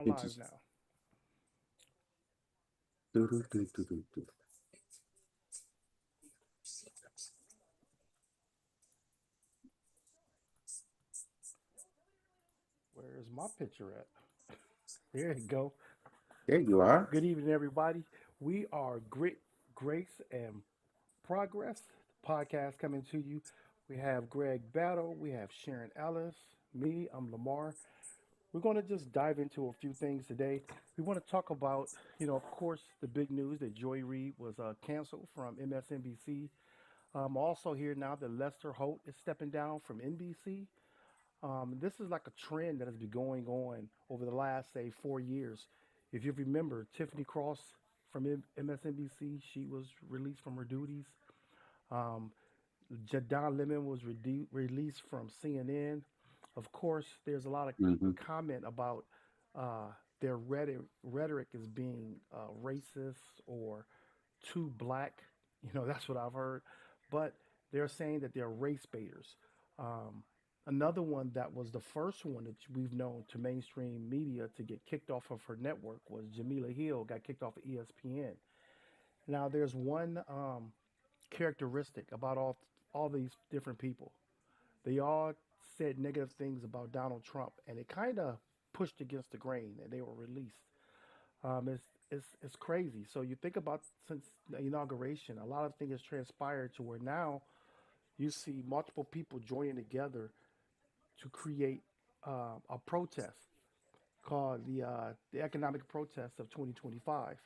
Live now. Where's my picture at? There you go. There you are. Good evening, everybody. We are Grit, Grace, and Progress podcast coming to you. We have Greg Battle, we have Sharon Ellis, me, I'm Lamar. We're going to just dive into a few things today. We want to talk about, of course, the big news that Joy Reid was canceled from MSNBC. Also, here now that Lester Holt is stepping down from NBC. This is like a trend that has been going on over the last, say, 4 years. If you remember, Tiffany Cross from MSNBC, she was released from her duties. Um, Don Lemon was released from CNN. Of course, there's a lot of Hmm. comment about uh, their rhetoric as being racist or too black. That's what I've heard. But they're saying that they're race baiters. Um, Another one that was the first one that we've known to mainstream media to get kicked off of her network was Jamila Hill got kicked off of ESPN. Now, there's one characteristic about all these different people. They all said negative things about Donald Trump, and it kind of pushed against the grain, and they were released. It's crazy. So you think about since the inauguration, a lot of things transpired to where now you see multiple people joining together to create a protest called the economic protest of 2025.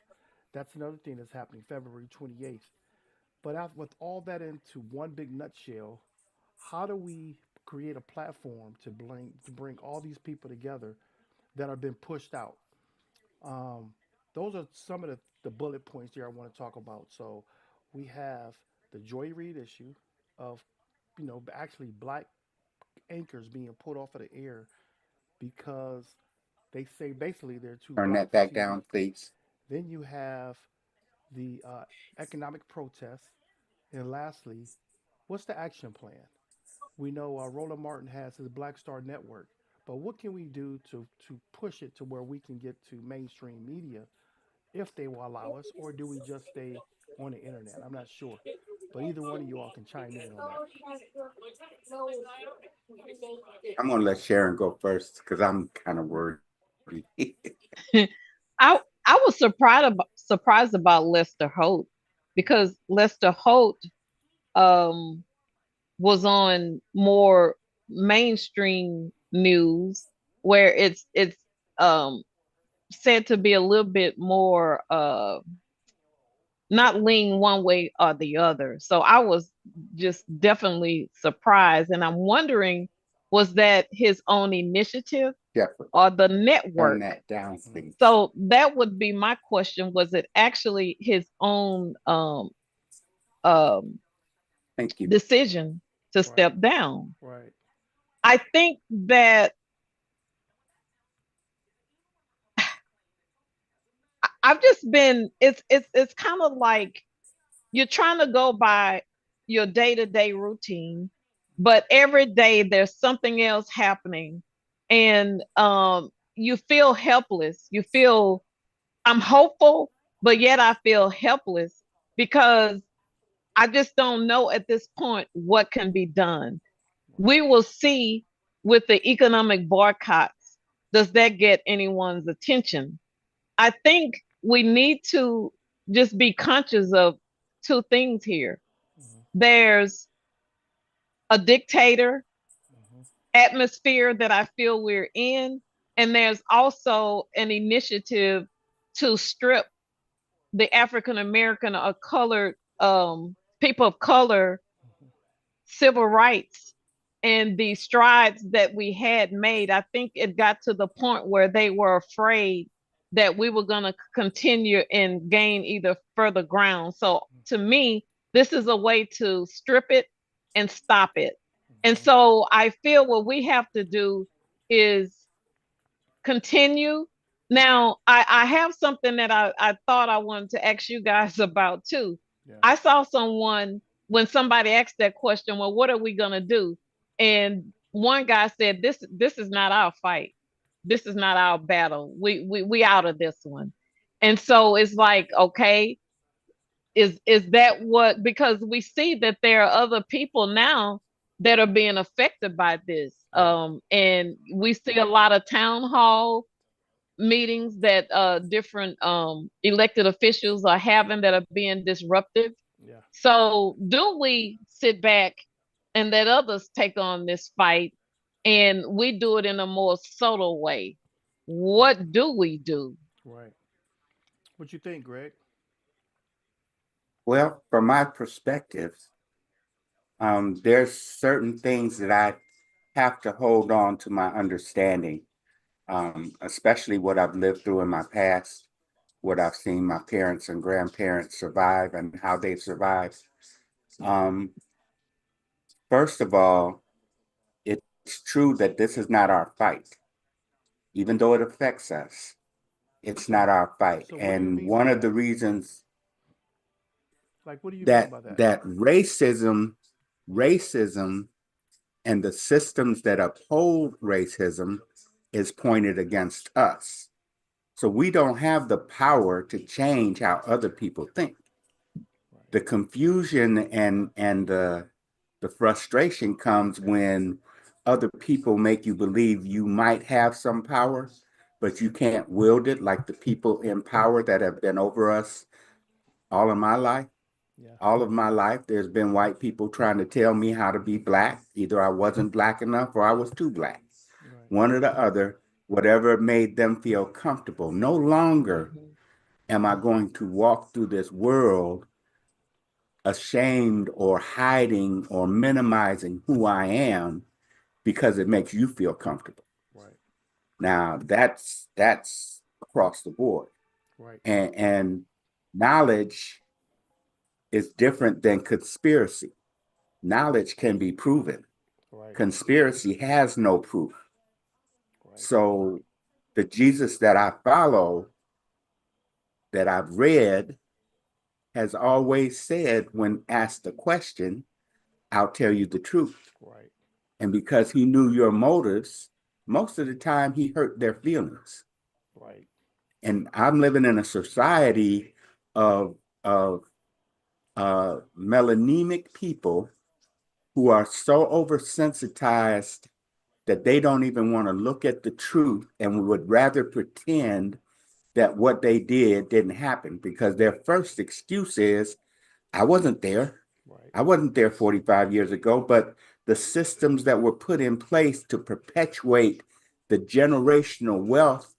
That's another thing that's happening February 28th. But with all that into one big nutshell, how do we create a platform to bring all these people together that have been pushed out? Um, those are some of the bullet points here I want to talk about. So we have the Joy Reid issue of, actually black anchors being pulled off of the air because they say basically they're too Turn black that for back TV. down, please. Then you have the economic protests. And lastly, what's the action plan? We know Roland Martin has his Black Star Network, but what can we do to push it to where we can get to mainstream media if they will allow us, or do we just stay on the internet? I'm not sure, but either one of you all can chime in on that. I'm gonna let Sharon go first because I'm kind of worried. I was surprised about Lester Holt because Lester Holt um was on more mainstream news where it's um said to be a little bit more not lean one way or the other. So I was just definitely surprised and I'm wondering, was that his own initiative Jeffrey, or the turn network? that down, Hmm. please. So that would be my question. Was it actually his own um Thank you. decision to Right, step down? right. I think that I've just been it's kind of like you're trying to go by your day-to-day routine, but every day there's something else happening and you feel helpless. You feel I'm hopeful, but yet I feel helpless because I just don't know at this point what can be done. We will see with the economic boycotts, does that get anyone's attention? I think we need to just be conscious of two things here. Hmm. There's a dictator Hmm. atmosphere that I feel we're in, and there's also an initiative to strip the African American or colored people of color civil rights and the strides that we had made. I think it got to the point where they were afraid that we were going to continue and gain either further ground. So to me, this is a way to strip it and stop it. And Hmm. so I feel what we have to do is continue. Now, I have something that I thought I wanted to ask you guys about too. Yeah. I saw someone when somebody asked that question, well, what are we gonna do? And one guy said, this is not our fight. this is not our battle. We out of this one. And so it's like, okay, is that what, because we see that there are other people now that are being affected by this. Right. And we see a lot of town hall meetings that different elected officials are having that are being disruptive. Yeah. So do we sit back and let others take on this fight, and we do it in a more subtle way? Right. What do we do? Right. What you think, Greg? Well, from my perspective, there's certain things that I have to hold on to my understanding, especially what I've lived through in my past, what I've seen my parents and grandparents survive and how they've survived. Um, First of all, it's true that this is not our fight, even though it affects us. It's So not our fight. so what do you And mean by one of the that? reasons Like, what do you mean that by that? racism and the systems that uphold racism is pointed against us. So we don't have the power to change how other people think. Right. The confusion and the frustration comes when other people make you believe you might have some power, but you can't wield it, like the people in power that have been over us all of my life. Yeah. All of my life, there's been white people trying to tell me how to be black. Either I wasn't black enough or I was too black. Right. One or the other, whatever made them feel comfortable. No longer Mm-hmm. am I going to walk through this world ashamed or hiding or minimizing who I am because it makes you feel comfortable. Right. Now that's across the board. Right. And knowledge is different than conspiracy. Knowledge can be proven. Right. Conspiracy has no proof. Right. So the Jesus that I follow, that I've read, has always said when asked a question, I'll tell you the truth. Right. And because he knew your motives, most of the time he hurt their feelings. Right. And I'm living in a society of melanemic people who are so oversensitized that they don't even want to look at the truth and would rather pretend that what they did didn't happen because their first excuse is, I wasn't there. Right. I wasn't there 45 years ago, but the systems that were put in place to perpetuate the generational wealth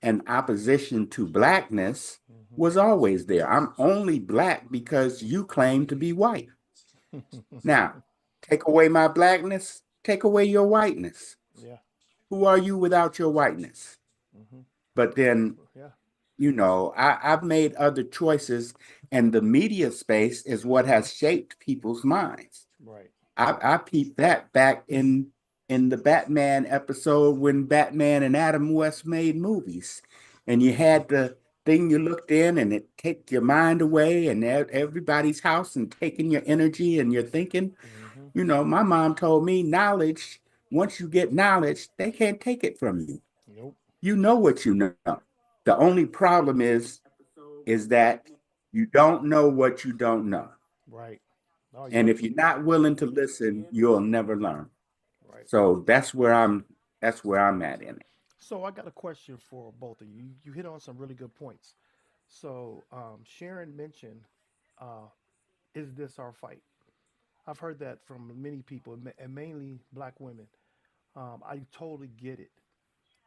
and opposition to blackness Mm-hmm. was always there. I'm only black because you claim to be white. Now, take away my blackness, take away your whiteness. Yeah. Who are you without your whiteness? Mm-hmm. But then, Yeah. I've made other choices, and the media space is what has shaped people's minds. Right. I peeped that back in the Batman episode when Batman and Adam West made movies, and you had the thing you looked in, and it take your mind away, and everybody's house, and taking your energy and your thinking. Mm-hmm. My mom told me knowledge. Once you get knowledge, they can't take it from you. Nope. You know what you know. The only problem is that you don't know what you don't know. Right. Oh, And you're if you're not willing to listen, you'll never learn. right. So that's where I'm at in it. So I got a question for both of you. You hit on some really good points. So Sharon mentioned, uh, "Is this our fight?" I've heard that from many people, and mainly black women. I totally get it,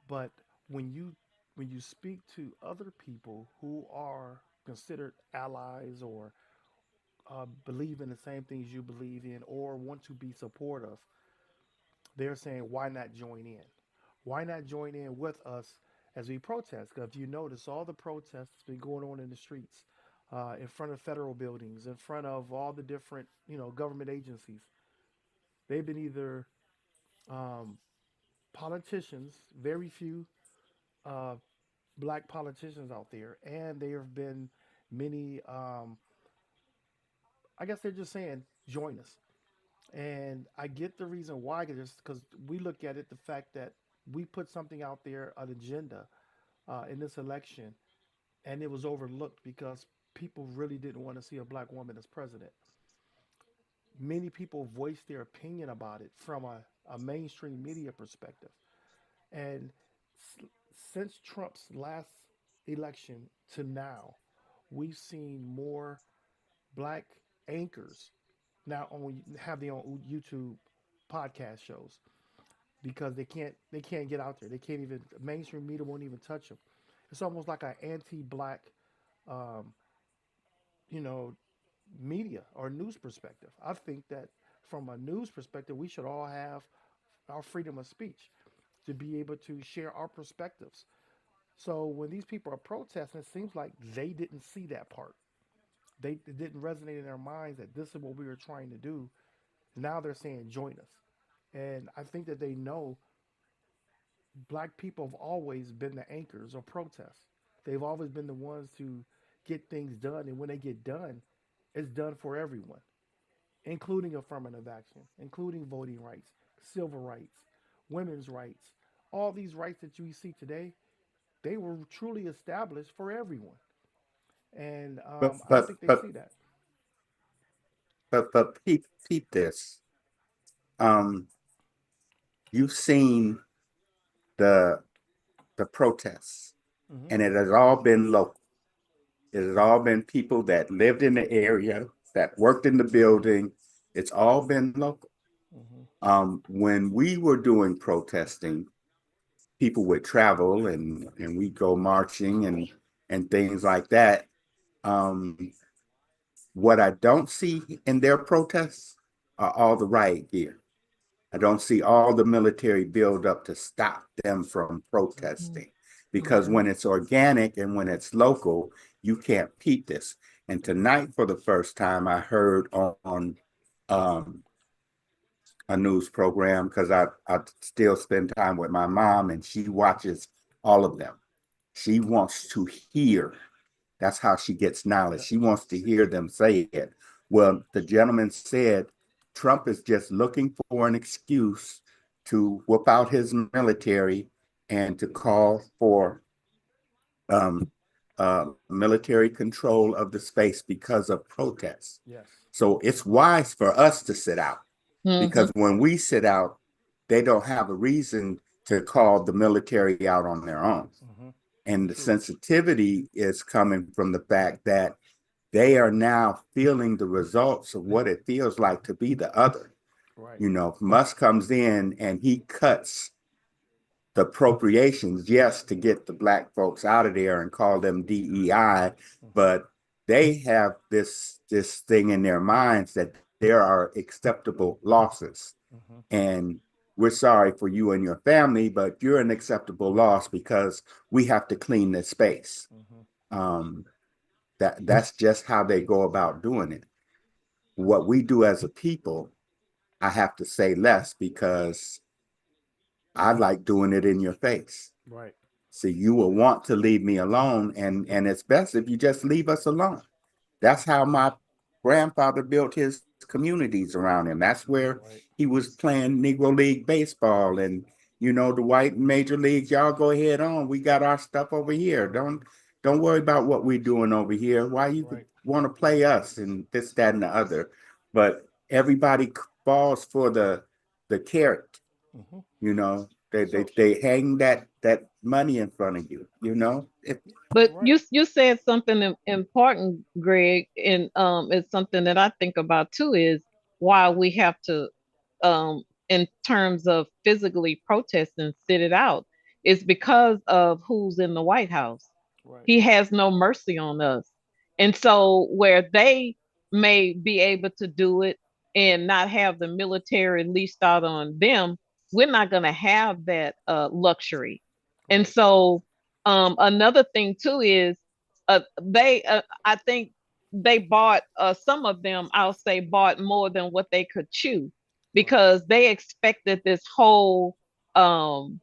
but when you when you speak to other people who are considered allies or believe in the same things you believe in or want to be supportive, they're saying, why not join in? Why not join in with us as we protest? Because if you notice, all the protests that's been going on in the streets, in front of federal buildings, in front of all the different, government agencies, they've been either um, politicians, very few uh, black politicians out there, and there have been many. I guess they're just saying, join us. And I get the reason why, because we look at it, the fact that we put something out there, an agenda in this election, and it was overlooked because people really didn't want to see a black woman as president. Many people voiced their opinion about it from a mainstream media perspective. And s- since Trump's last election to now, we've seen more black anchors now on have their own YouTube podcast shows because they can't get out there. They can't even mainstream media won't even touch them. It's almost like an anti-black, um, you know, media or news perspective. I think that from a news perspective, we should all have our freedom of speech to be able to share our perspectives. So when these people are protesting, it seems like they didn't see that part. It didn't resonate in their minds that this is what we were trying to do. Now they're saying join us. And I think that they know black people have always been the anchors of protests. They've always been the ones to get things done. And when they get done, it's done for everyone, including affirmative action, including voting rights, civil rights, women's rights. All these rights that you see today, they were truly established for everyone. And But I but think they but see that. but peep this. Um, you've seen the the protests, Hmm. and it has all been local. It has all been people that lived in the area, that worked in the building. It's all been local. Hmm. When we were doing protesting, people would travel and we go marching and things like that. Um, what I don't see in their protests are all the riot gear. I don't see all the military build up to stop them from Mhm. protesting because Mhm. when it's organic and when it's local, you can't beat this. And tonight, for the first time, I heard on um, a news program because I still spend time with my mom and she watches all of them. She wants to hear. That's how she gets knowledge. Yep. She wants to hear them say it. Well, the gentleman said Trump is just looking for an excuse to whoop out his military and to call for um, military control of the space because of protests. Yes. So it's wise for us to sit out because Mhm. when we sit out, they don't have a reason to call the military out on their own. Hmm. So And the true. sensitivity is coming from the fact that they are now feeling the results of what it feels like to be the other. Right. You know, Musk comes in and he cuts the appropriations, yes, to get the black folks out of there and call them DEI, Hmm. but they have this thing in their minds that there are acceptable losses. Hmm. And we're sorry for you and your family, but you're an acceptable loss because we have to clean this space. Hmm. Um, that's just how they go about doing it. What we do as a people, I have to say less because I like doing it in your face. Right. So you will want to leave me alone, and it's best if you just leave us alone. That's how my grandfather built his communities around him. That's where Right. he was playing Negro League baseball and the white major leagues. Y'all go ahead on. We got our stuff over here. Don't worry about what we're doing over here. Why you could Right. want to play us and this, that, and the other. But everybody falls for the carrot, Hmm. They they So they hang that money in front of you, But right. you said something important, Greg, and it's something that I think about too. Is why we have to, in terms of physically protest and sit it out, is because of who's in the White House. Right. He has no mercy on us. And so, where they may be able to do it and not have the military leased out on them, we're not going to have that luxury. And Right. so, another thing too is I think they bought, some of them, I'll say, bought more than what they could chew Right. because they expected this whole um,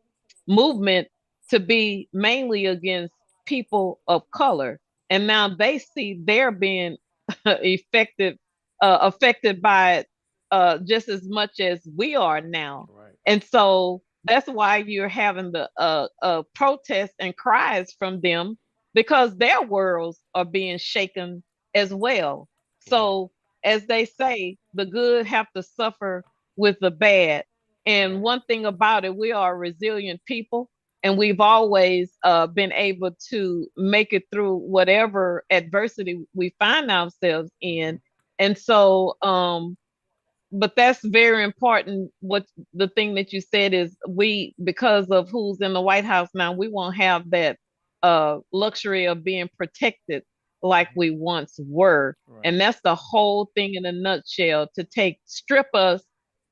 movement to be mainly against people of color, and now they see they're being affected by it just as much as we are now. Right. And so That's why you're having the protests and cries from them, because their worlds are being shaken as well. Right. So, as they say, the good have to suffer with the bad. And Right. one thing about it, we are a resilient people, and we've always been able to make it through whatever adversity we find ourselves Hmm. in. And so, but that's very important. What the thing that you said is, we, because of who's in the White House now, we won't have that luxury of being protected like Hmm. we once were. Right. And that's the whole thing in a nutshell, to take strip us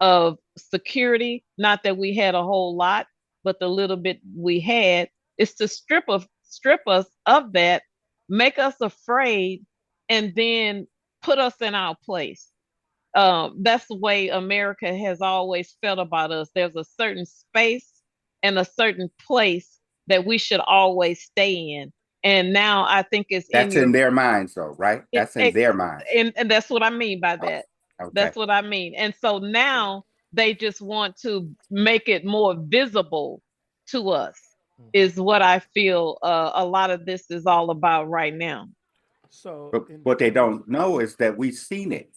of security. Not that we had a whole lot, but the little bit we had is to strip us of that, make us afraid, and then put us in our place. That's the way America has always felt about us. There's a certain space and a certain place that we should always stay in. And now I think it's in That's your in their minds, though, right? it, That's in it, their minds. and that's what I mean by that. Okay. That's what I mean. And so So. now they just want to make it more visible to us, Hmm. is what I feel a lot of this is all about right now. So But in what they in don't know is that we've seen it.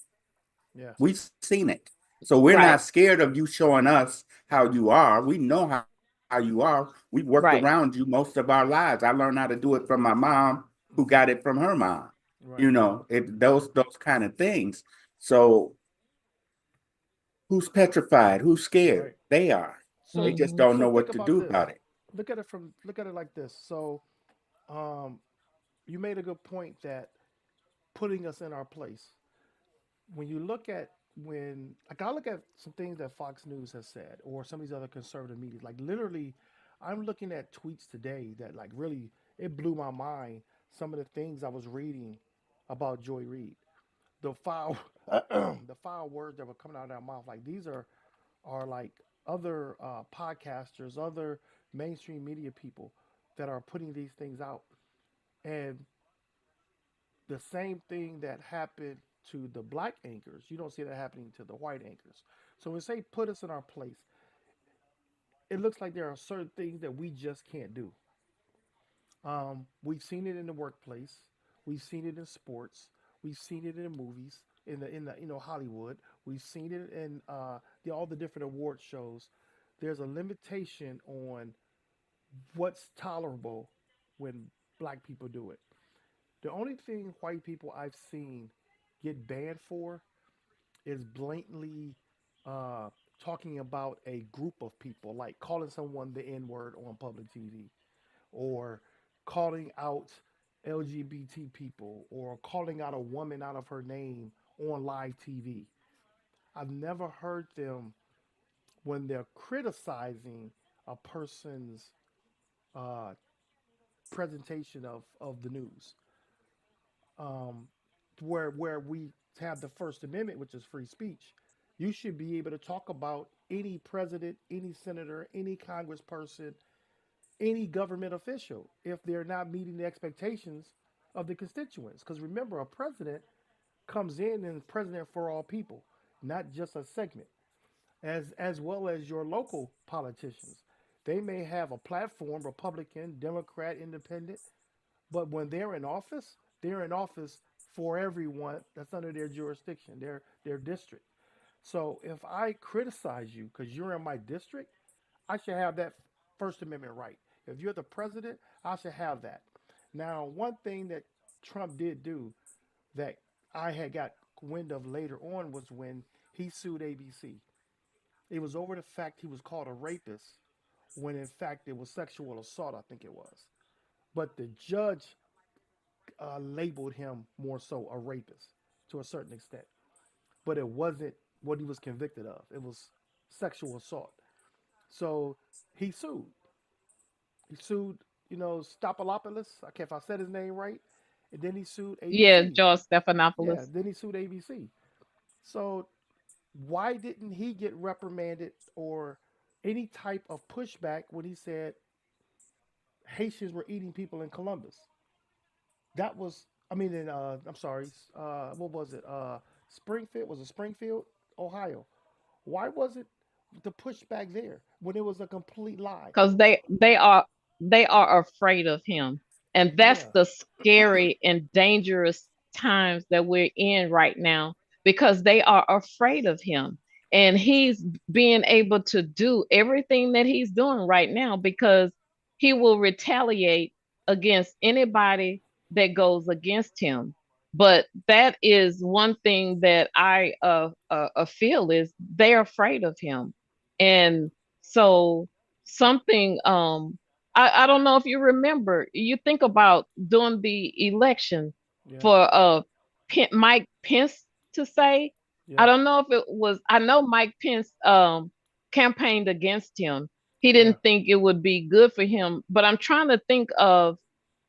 yes. We've seen it. So we're Right, not scared of you showing us how you are. We know how you are. We've worked right. around you most of our lives. I learned how to do it from my mom, who Hmm. got it from her mom. Right. You know, those kind of things. So who's petrified? Who's scared? Right. They are. They So just Hmm. don't so know think what to about do this. about it. Look at it like this. Um, you made a good point that putting us in our place. When you look at when like I look at some things that Fox News has said or some of these other conservative media, like literally, I'm looking at tweets today that like really it blew my mind. Some of the things I was reading about Joy Reid, the foul, the foul words that were coming out of their mouth, like these are like other podcasters, other mainstream media people that are putting these things out, and the same thing that happened to the black anchors, you don't see that happening to the white anchors. So when they say put us in our place, it looks like there are certain things that we just can't do. We've seen it in the workplace, we've seen it in sports, we've seen it in movies, in the Hollywood. We've seen it in all the different award shows. There's a limitation on what's tolerable when black people do it. The only thing white people I've seen get banned for is blatantly uh, talking about a group of people, like calling someone the N word on public TV, or calling out LGBT people, or calling out a woman out of her name on live TV. I've never heard them when they're criticizing a person's uh, presentation of the news, um, where we have the First Amendment, which is free speech. You should be able to talk about any president, any senator, any congressperson, any government official if they're not meeting the expectations of the constituents. Because remember, a president comes in and is president for all people, not just a segment. As well as your local politicians, they may have a platform, Republican, Democrat, Independent, but when they're in office for everyone that's under their jurisdiction, their district. So if I criticize you because you're in my district, I should have that First Amendment right. If you're the president, I should have that. Now, one thing that Trump did do that I had got wind of later on was when he sued ABC. It was over the fact he was called a rapist when in fact it was sexual assault, I think it was. But the judge labeled him more so a rapist to a certain extent. But it wasn't what he was convicted of. It was sexual assault. So he sued. He sued, Stopalopoulos. I can't if I said his name right. And then he sued Yeah, ABC. George Yeah, Stephanopoulos. then he sued ABC. So why didn't he get reprimanded or any type of pushback when he said Haitians were eating people in Columbus? That was, I mean, in I'm sorry, what was it? Springfield, was it Springfield, Ohio? Why was it the pushback there? when it was a complete lie. because they are afraid of him, and that's Yeah, the scary and dangerous times that we're in right now, because they are afraid of him, and he's being able to do everything that he's doing right now because he will retaliate against anybody that goes against him. But that is one thing that I feel is they're afraid of him. And so something I don't know if you remember, you think about during the election yeah, for Mike Pence to say, I yeah, don't know if it was, I know Mike Pence campaigned against him. He yeah, didn't think it would be good for him, but I'm trying to think of,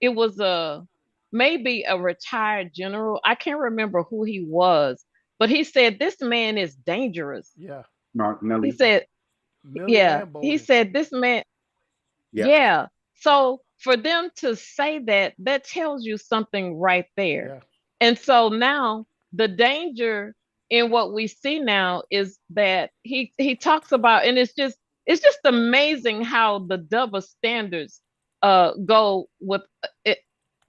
it was a maybe a retired general. I can't remember who he was, but he said this man is dangerous. yeah. Mark He Milley. said, Millie yeah, and he Bolden. said this man, Yeah. yeah. So for them to say that, that tells you something right there. Yeah. And so now the danger in what we see now is that he talks about, and it's just amazing how the double standards go with it.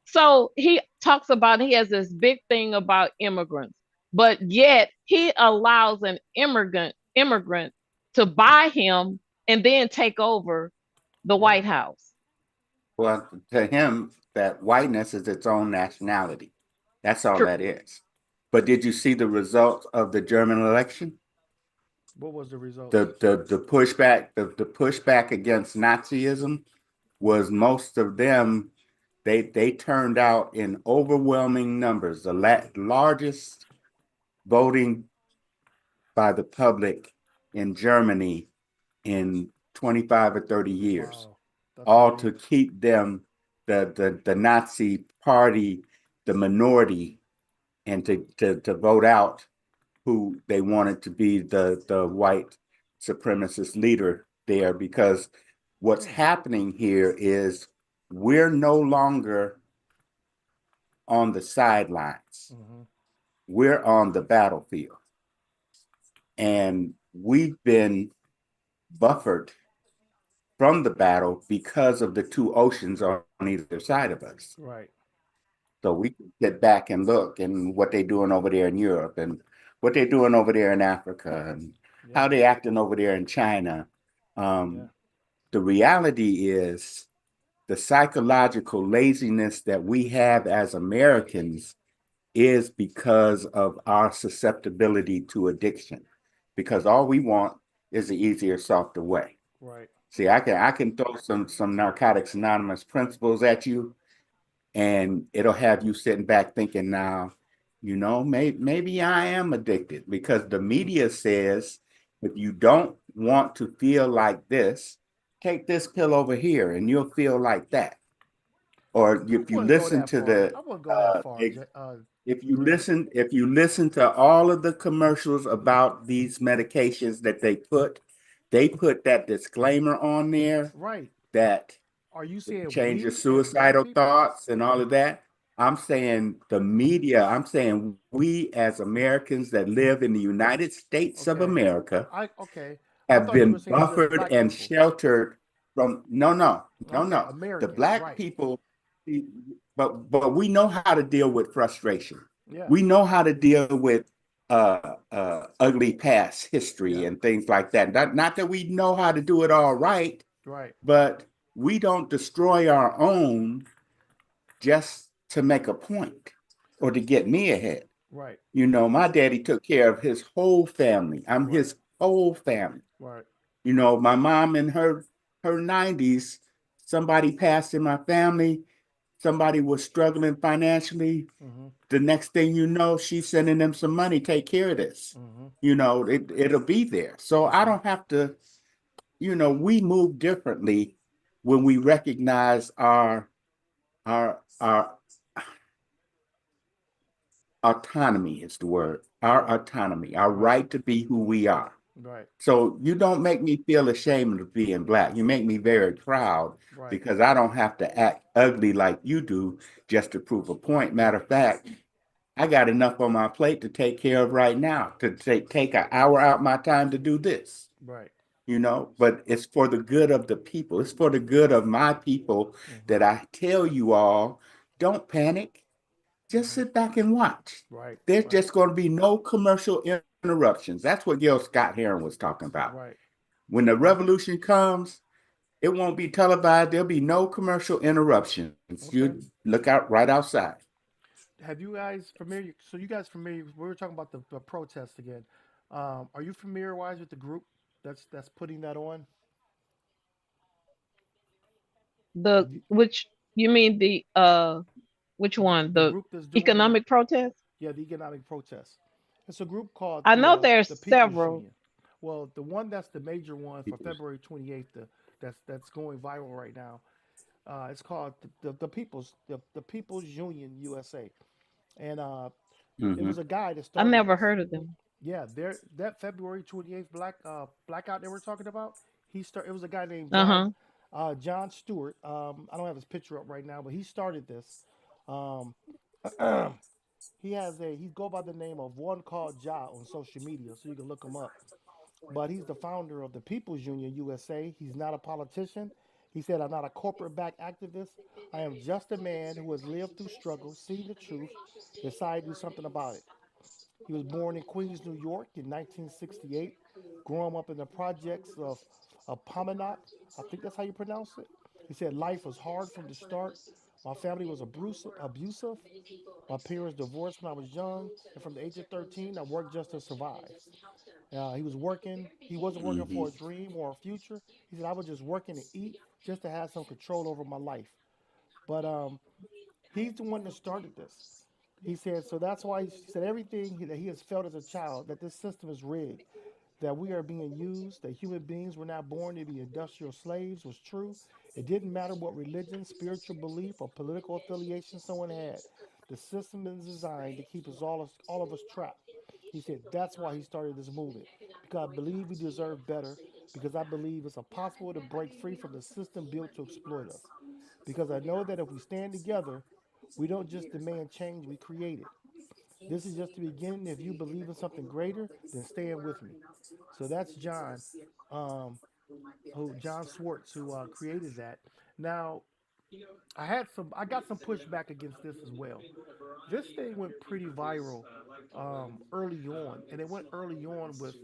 So he talks about, he has this big thing about immigrants, but yet he allows an immigrant to buy him and then take over the Yeah. White House. Well, to him, that whiteness is its own nationality. That's all True. that is. But did you see the results of the German election? What was the results? The pushback against Nazism was most of them. They turned out in overwhelming numbers, the largest voting by the public in Germany in 25 or 30 years, Wow, that's all to amazing. keep them, the Nazi party, the minority, and to vote out who they wanted to be the white supremacist leader there. Because what's Mm, happening here is we're no longer on the sidelines. mm-hmm. We're on the battlefield. And we've been buffered from the battle because of the two oceans on either side of us. Right. So we can get back and look and what they're doing over there in Europe and what they're doing over there in Africa and Yeah. how they acting over there in China. Yeah. Um, the reality is the psychological laziness that we have as Americans is because of our susceptibility to addiction. Because all we want is the easier, softer way. Right. See, I can throw some Narcotics Anonymous principles at you, and it'll have you sitting back thinking, now, maybe I am addicted because the media says if you don't want to feel like this, take this pill over here and you'll feel like that. Or I if you wouldn't go listen that to far. the I wouldn't go that far, if you Greg. listen to all of the commercials about these medications that they put that disclaimer on there Right. that Are you it saying change your we as black suicidal people? thoughts and all of that. I'm saying the media, I'm saying we as Americans that live in the United States of Okay. America Okay. I have thought you were been saying just buffered black and people. sheltered from no, no, no, Okay, no. The Americans. black Right. people, but we know how to deal with frustration. Yeah. We know how to deal with ugly past history Yeah. and things like that. Not that we know how to do it all right, Right. but we don't destroy our own just to make a point or to get me ahead. Right. My daddy took care of his whole family. I'm Right. his whole family. Right. My mom in her 90s, somebody passed in my family, somebody was struggling financially. Mm-hmm. The next thing you know, she's sending them some money, take care of this. Mm-hmm. It'll be there. So I Mm-hmm. don't have to, we move differently when we recognize our autonomy is the word. Our Right. autonomy, our Right. right to be who we are. Right. So you don't make me feel ashamed of being black. You make me very proud Right. because I don't have to act ugly like you do just to prove a point. Matter of fact, I got enough on my plate to take care of right now, to take an hour out my time to do this. Right. but it's for the good of the people. It's for the good of my people Hmm. that I tell you all, don't panic. Just Hmm. sit back and watch. Right, There's right, just going to be no commercial interruptions. That's what Gail Scott Heron was talking about. right. When the And revolution comes, it won't be televised. There'll be no commercial interruptions. You okay. look out right outside. Have you guys familiar? So you guys familiar? We were talking about the protest again. Are you familiar wise with the group that's putting that on? The Have you which you mean which one? the The group that's doing economic protest? the economic protest? It's a group called I know there's the People's several. Union. Well, the one that's the major one for February 28th, that's going viral right now. It's called the People's Union USA, and it Mm-hmm. was a guy that I started never this. heard of them. Yeah, there that February 28th blackout they were talking about. It was a guy named Uh-huh. John Stewart. I don't have his picture up right now, but he started this. Um, he go by the name of One Called Ja on social media, so you can look him up. But he's the founder of the People's Union USA. He's not a politician. He said, "I'm not a corporate backed activist. I am just a man who has lived through struggle, seen the truth, decided to do something about it." He was born in Queens, New York in 1968, growing up in the projects of Pamanok. I think that's how you pronounce it. He said, "Life was hard from the start. My family was abusive. My parents divorced when I was young, and from the age of 13, I worked just to survive." He was working. He wasn't working Mm-hmm. for a dream or a future. He said, "I was just working to eat, just to have some control over my life." But he's the one that started this. He said, so that's why he said everything that he has felt as a child, that this system is rigged, that we are being used, that human beings were not born to be industrial slaves was true. It didn't matter what religion, spiritual belief, or political affiliation someone had. The system is designed to keep all of us trapped. He said that's why he started this movement, because I believe we deserve better, because I believe it's impossible to break free from the system built to exploit us. Because I know that if we stand together, we don't just demand change, we create it. This is just the beginning. If you believe in something greater, then stand with me. So that's John, um, John Swartz, who created that. Now, I got some pushback against this as well. This thing went pretty viral early on, and it went early on with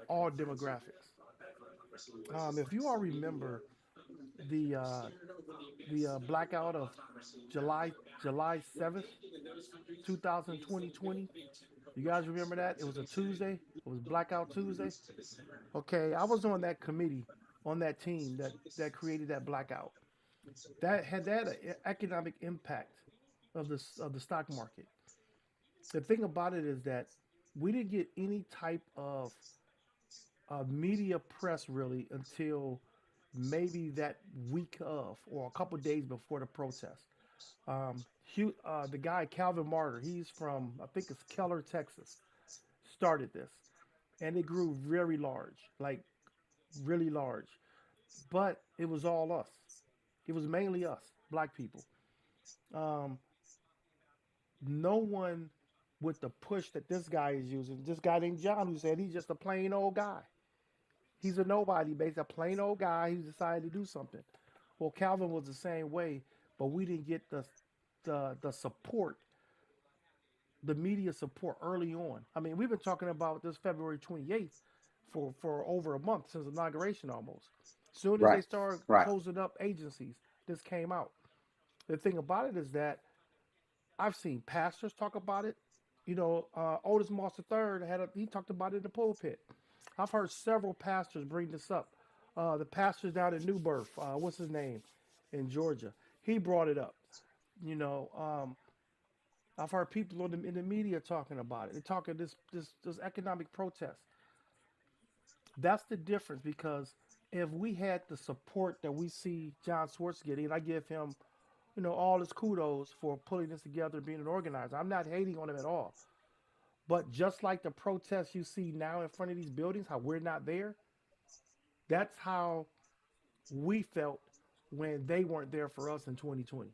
all demographics. If you all remember the uh, the blackout of July 7th, 2020. You guys remember that? It was a Tuesday. It was Blackout Tuesday. Okay, I was on that committee, on that team that created that blackout. That had that economic impact of the stock market. The thing about it is that we didn't get any type of media press really until maybe that week of or a couple days before the protest. The guy Calvin Martyr, he's from I think it's Keller, Texas, started this, and it grew very large, like really large. But it was all us. It was mainly us, black people. Um, no one with the push that this guy is using. This guy named John, who said he's just a plain old guy. He's a nobody, basically a plain old guy who decided to do something. Well, Calvin was the same way, but we didn't get the support, the media support early on. I mean, we've been talking about this February 28th for over a month since inauguration almost. Soon as they Right. started Right. closing up agencies, this came out. The thing about it is that I've seen pastors talk about it. Otis Moss III he talked about it in the pulpit. I've heard several pastors bring this up. The pastors down in New Birth, what's his name, in Georgia, he brought it up. You know, I've heard people in the media talking about it. They're talking this economic protest. That's the difference because if we had the support that we see John Swartz getting, and I give him, all his kudos for pulling this together and being an organizer. I'm not hating on him at all. But just like the protests you see now in front of these buildings, how we're not there, that's how we felt when they weren't there for us in 2020.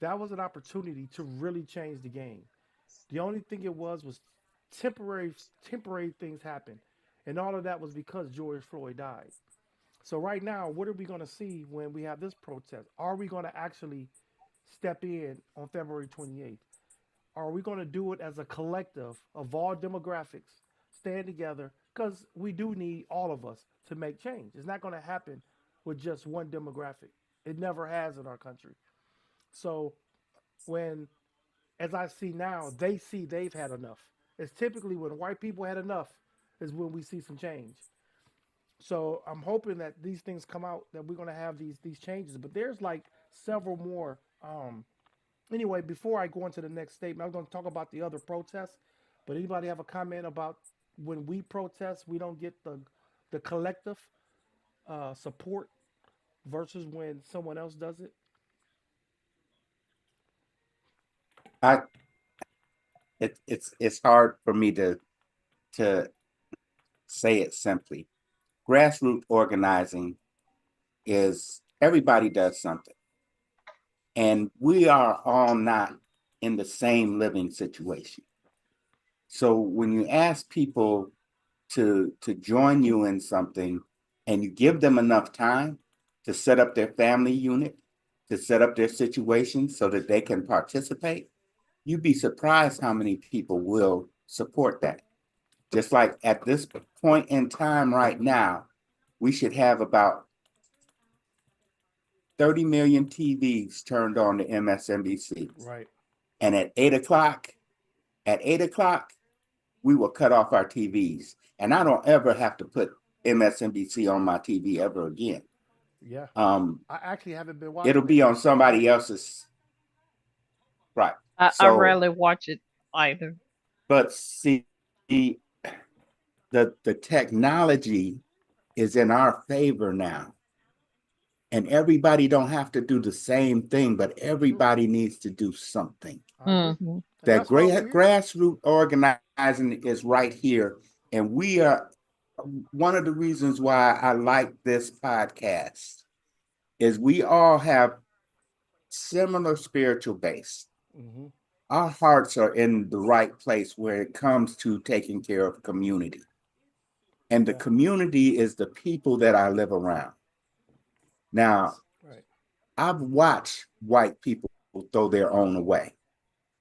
That was an opportunity to really change the game. The only thing it was temporary temporary things happened. And all of that was because George Floyd died. So right now, what are we going to see when we have this protest? Are we going to actually step in on February 28th? Are we going to do it as a collective of all demographics, stand together? Because we do need all of us to make change. It's not going to happen with just one demographic. It never has in our country. So when, as I see now, they see they've had enough. It's typically when white people had enough is when we see some change. So I'm hoping that these things come out that we're going to have these changes. But there's like several more. Anyway, before I go into the next statement, I'm going to talk about the other protests. But anybody have a comment about when we protest, we don't get the collective support versus when someone else does it? I it's hard for me to say it simply. Grassroots organizing is everybody does something, and we are all not in the same living situation. So when you ask people to join you in something and you give them enough time to set up their family unit, to set up their situation so that they can participate, you'd be surprised how many people will support that. Just like at this point in time right now, we should have about 30 million TVs turned on to MSNBC. Right. And at 8 o'clock, we will cut off our TVs. And I don't ever have to put MSNBC on my TV ever again. Yeah. Um, I actually haven't been it'll watching it be on lately. somebody else's, right. I So, rarely watch it either. but see, the the technology is in our favor now. And everybody don't have to do the same thing, but True. everybody needs to do something. I agree. Hmm. And That that's why great we're here. grassroots organizing is right here. And we are one of the reasons why I like this podcast is we all have similar spiritual base. Hmm. Our hearts are in the right place where it comes to taking care of community. And the Yeah. community is the people that I live around. Now, Right. I've watched white people throw their own away.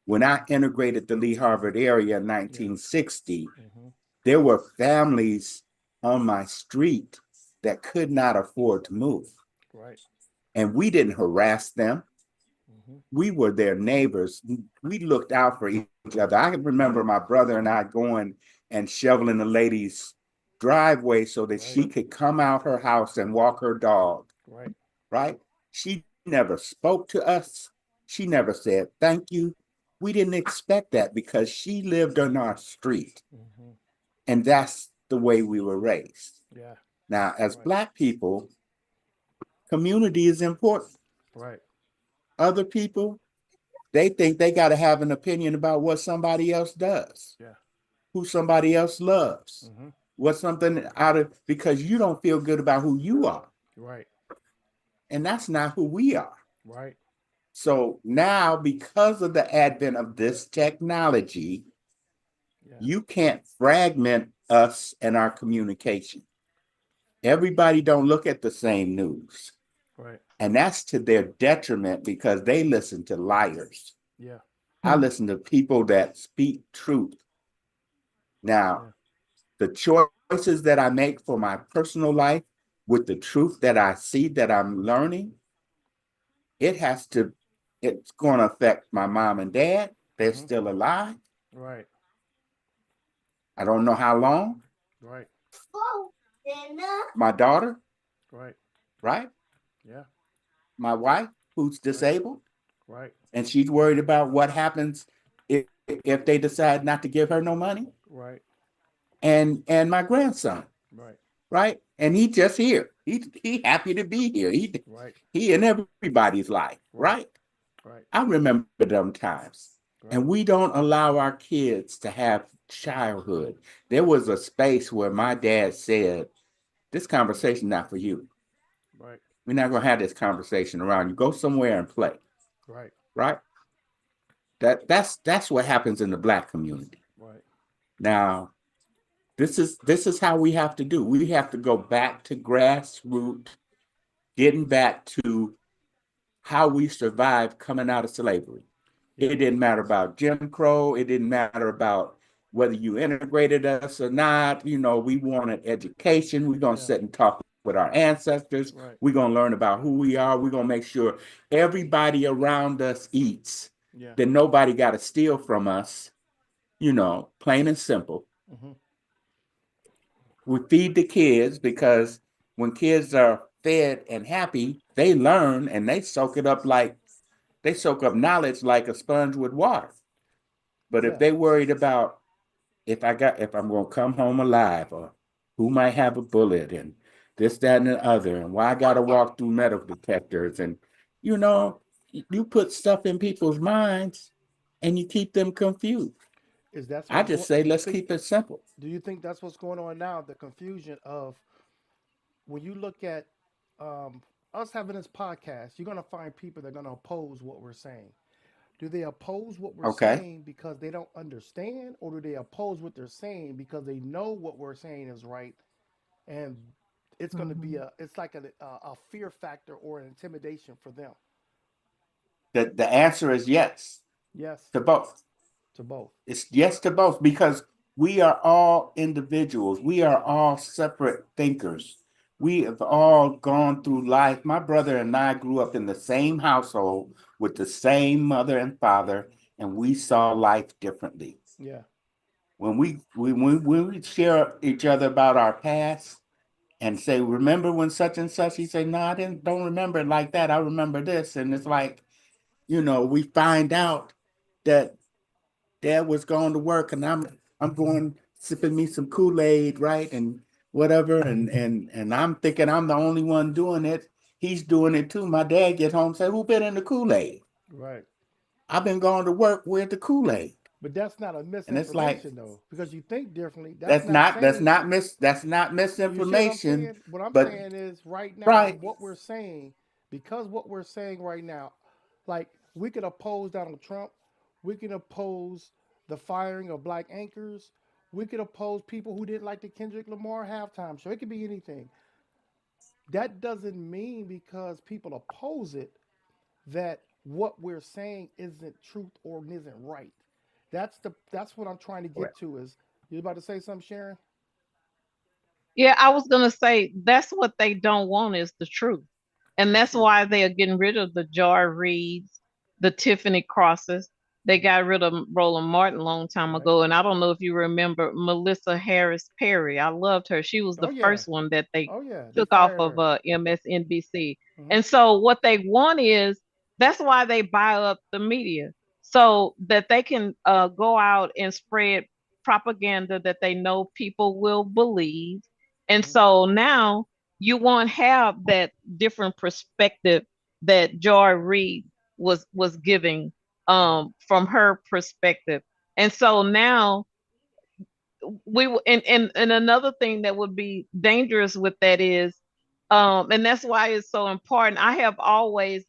When I integrated the Lee Harvard area in Yeah. 1960, Hmm. there were families on my street that could not afford to move. Right. And we didn't harass them. Hmm. We were their neighbors. We looked out for each other. I can remember my brother and I going and shoveling the lady's driveway so that Right. she could come out her house and walk her dog, Right. right? She never spoke to us. She never said thank you. We didn't expect that because she lived on our street. Hmm. And that's the way we were raised. Yeah. Now, as Right. Black people, community is important. Right. Other people, they think they got to have an opinion about what somebody else does, Yeah. who somebody else loves, Hmm. what something out of, because you don't feel good about who you are. Right. And that's not who we are. Right. So now, because of the advent of this technology, Yeah. you can't fragment us and our communication. Everybody don't look at the same news. Right. And that's to their detriment because they listen to liars. Yeah. I listen to people that speak truth. Now, Yeah. the choices that I make for my personal life with the truth that I see that I'm learning, it has to, it's going to affect my mom and dad. They're Hmm. still alive. Right. I don't know how long. Right. My daughter, Right. right? Yeah. My wife, who's Right. disabled, Right. and she's worried about what happens if they decide not to give her no money. Right. And my grandson, Right. right? And he just here. He happy to be here. Right. He in everybody's life, Right. right? Right. I remember them times. Right. And we don't allow our kids to have childhood. There was a space where my dad said, this conversation not for you. Right. We're not gonna have this conversation around you. Go somewhere and play, Right. right? That's what happens in the Black community. Right. Now, This is how we have to do. We have to go back to grassroots, getting back to how we survived coming out of slavery. Yeah. It didn't matter about Jim Crow. It didn't matter about whether you integrated us or not. We wanted education. We're going to Yeah. sit and talk with our ancestors. Right. We're going to learn about who we are. We're going to make sure everybody around us eats, Yeah. that nobody got to steal from us, plain and simple. Hmm. We feed the kids because when kids are fed and happy, they learn and they soak up knowledge like a sponge with water. But if Yeah. they worried about if I'm gonna come home alive or who might have a bullet and this, that, and the other, and why I gotta walk through metal detectors and you know, you put stuff in people's minds and you keep them confused. Is that's I what's just going? say Do you let's think? keep it simple. Do you think that's what's going on now? The confusion of when you look at um, us having this podcast, you're going to find people that are going to oppose what we're saying. Do they oppose what we're Okay. saying because they don't understand, or do they oppose what they're saying because they know what we're saying is right, and it's going to be Mhm. it's like a fear factor or an intimidation for them? The answer is yes Yes, to both. to both. It's yes to both because we are all individuals. We are all separate thinkers. We have all gone through life. My brother and I grew up in the same household with the same mother and father, and we saw life differently. Yeah, When we share each other about our past and say, "Remember when such and such?" He say, "No, I didn't. Don't remember it like that. I remember this." And it's like, we find out that Dad was going to work and I'm going sipping me some Kool-Aid, right? And whatever. And I'm thinking I'm the only one doing it. He's doing it too. My dad get home and say, "Who been in the Kool-Aid?" right. I've been going to work with the Kool-Aid. But that's not a And it's like misinformation though, because you think differently. That's that's not not that's saying. not mis that's not You see what I'm misinformation, saying? What I'm but saying is right now, right. what we're saying, because what we're saying right now, like we could oppose Donald Trump, we can oppose the firing of black anchors, we could oppose people who didn't like the Kendrick Lamar halftime show. It could be anything. That doesn't mean because people oppose it that what we're saying isn't truth or isn't right. That's what I'm trying to get to. Is you about to say something, Sharon? Yeah, I was gonna say that's what they don't want is the truth. And The that's truth. why they are getting rid of the Jar Reeds, the Tiffany Crosses. They got rid of Roland Martin a long time Right. ago. And I don't know if you remember Melissa Harris Perry. I loved her. She was Oh the yeah. first one that they Oh yeah. They took off fired of her. MSNBC. Hmm. And so what they want is that's why they buy up the media so that they can go out and spread propaganda that they know people will believe. And Hmm. so now you won't have that different perspective that Joy Reid was giving Right. from her perspective. And so now and another thing that would be dangerous with that is and that's why it's so important. I have always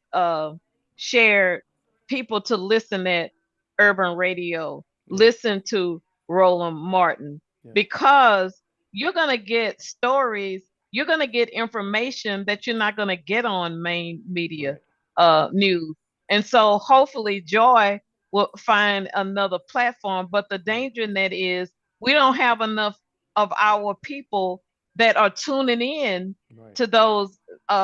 shared people to listen at urban radio, Yeah. listen to Roland Martin, Yeah. because you're going to get stories, you're going to get information that you're not going to get on main media Right. news. And so hopefully Joy will find another platform, but the Right. danger in that is we don't have enough of our people that are tuning in Right. to those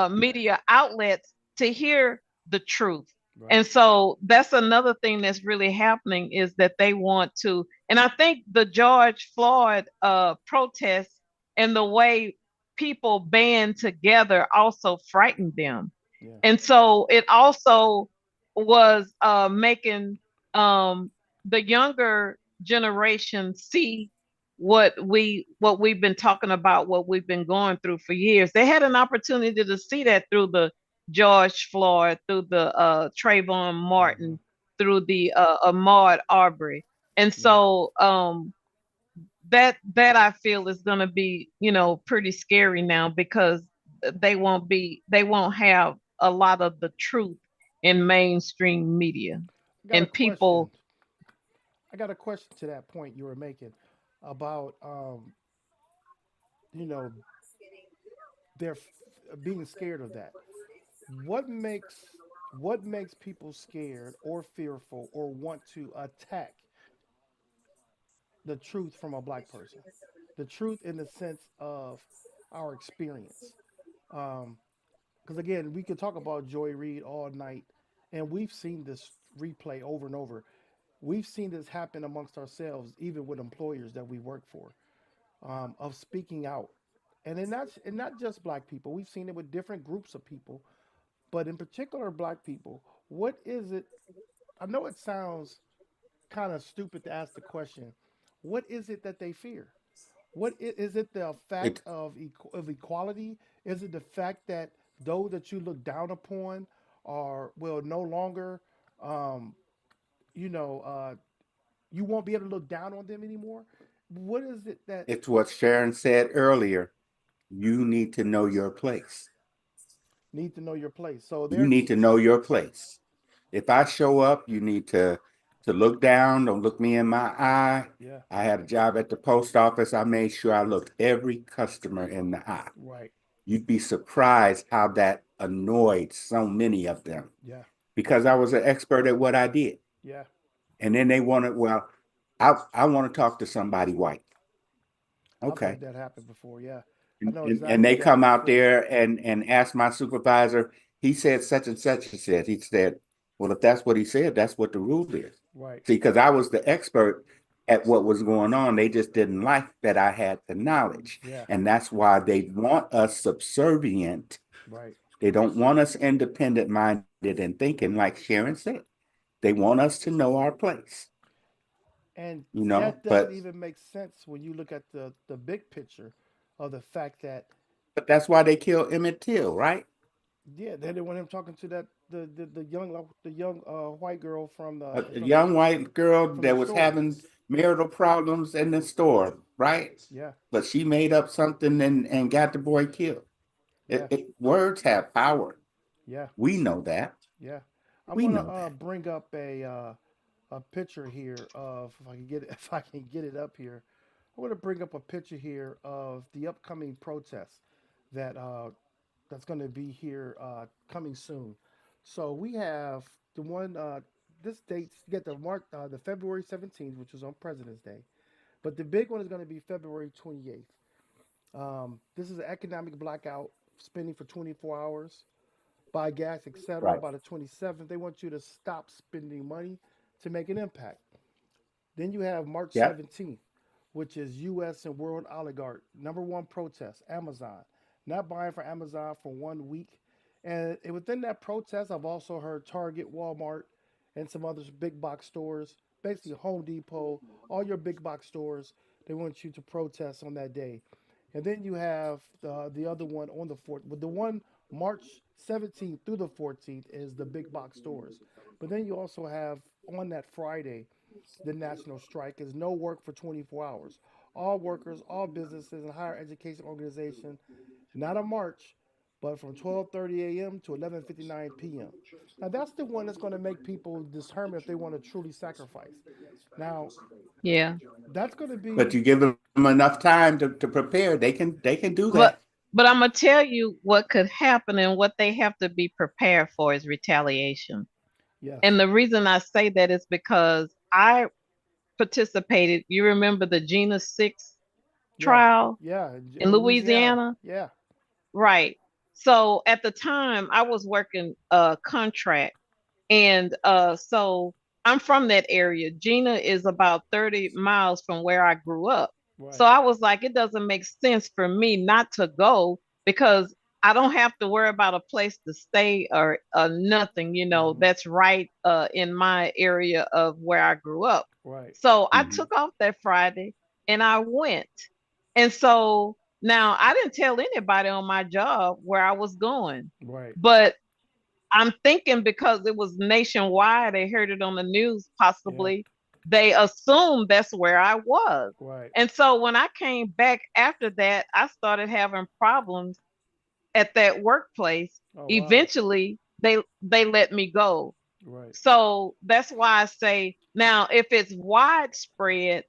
media outlets to hear the truth. Right. And so that's another thing that's really happening is that they want to, and I think the George Floyd protests and the way people band together also frightened them. Yeah. And so it also was making the younger generation see what we've been talking about, what we've been going through for years. They had an opportunity to see that through the George Floyd, through the Trayvon Hmm. Martin, through the Ahmaud Arbery. And Yeah. so that I feel is going to be, pretty scary now because they won't have a lot of the truth in mainstream media. I got a And question. people I got a question to that point you were making about you know, they're being scared of that. What makes what makes people scared or fearful or want to attack the truth from a black person? The truth in the sense of our experience. Because again, we could talk about Joy Reid all night, and we've seen this replay over and over. We've seen this happen amongst ourselves, even with employers that we work for, of speaking out, and not just black people. We've seen it with different groups of people, but in particular, black people. What is it? I know it sounds kind of stupid to ask the question. What is it that they fear? Is it the fact It of of equality? Is it the fact that those that you look down upon are will no longer, um, you know, you won't be able to look down on them anymore? What is it that it's what Sharon said earlier. You need to know your place. need to know your place? So You they're need to know your place. If I show up, you need to look down. Don't look me in my eye. yeah, I had a job at the post office. I made sure I looked every customer in the eye. right, You'd be surprised how that annoyed so many of them yeah, because I was an expert at what I did. yeah. And then they wanted, well, I want to talk to somebody white. I've heard Okay. that happen before. Yeah, I know And exactly they what come that out feeling. there and ask my supervisor, he said such and such. He said, well, if that's what he said, that's what the rule is. Right. See, because I was the expert at what was going on. They just didn't like that I had the knowledge. Yeah. And that's why they want us subservient. Right. They don't want us independent minded and thinking, like Sharon said. They want us to know our place, And that doesn't but even make sense when you look at the big picture of the fact that that's why they killed Emmett Till, right? yeah, they didn't want him talking to that the young white girl A young white girl from the that was store. having marital problems in the store, right? Yeah. But she made up something and got the boy killed. Yeah. Words have power. Yeah. We know that. Yeah. I'm We gonna know that. bring up a picture here of if I can get it if I can get it up here. I want to bring up a picture here of the upcoming protest that that's going to be here coming soon. So we have the one. This dates you get the February 17th, which was on President's Day, but the big one is going to be February 28th. This is an economic blackout, spending for 24 hours, buy gas, etc. Right. By the 27th, they want you to stop spending money to make an impact. Then you have March Yep. 17th, which is U.S. and world oligarch number one protest, Amazon. Not buying for Amazon for 1 week. And within that protest, I've also heard Target, Walmart, and some other big box stores, basically Home Depot, all your big box stores, they want you to protest on that day. And then you have the other one on the 4th. But the one March 17th through the 14th is the big box stores. But then you also have on that Friday, the national strike is no work for 24 hours. All workers, all businesses, and higher education organizations, not a march, but from 12:30 a.m. to 11:59 p.m. Now that's the one that's going to make people determine if they want to truly sacrifice. Now Yeah. that's going to But be you give them enough time to prepare, they can do that. But I'm gonna tell you what could happen and what they have to be prepared for is retaliation. yes, And the reason I say that is because I participated. You remember the Gina 6 yeah, trial yeah, in in Louisiana, Louisiana? yeah, Right. So at the time I was working a contract, and so I'm from that area. Gina is about 30 miles from where I grew up. So right, I was like, it doesn't make sense for me not to go because I don't have to worry about a place to stay or nothing, hmm that's right in my area of where I grew up. right, So I Mhm. took off that Friday and I went. And so now I didn't tell anybody on my job where I was going, right, but I'm thinking because it was nationwide, they heard it on the news, yeah, possibly, they assumed that's where I was. right. And so when I came back after that, I started having problems at that workplace. Oh wow, Eventually, they let me go. right, So that's why I say now, if it's widespread,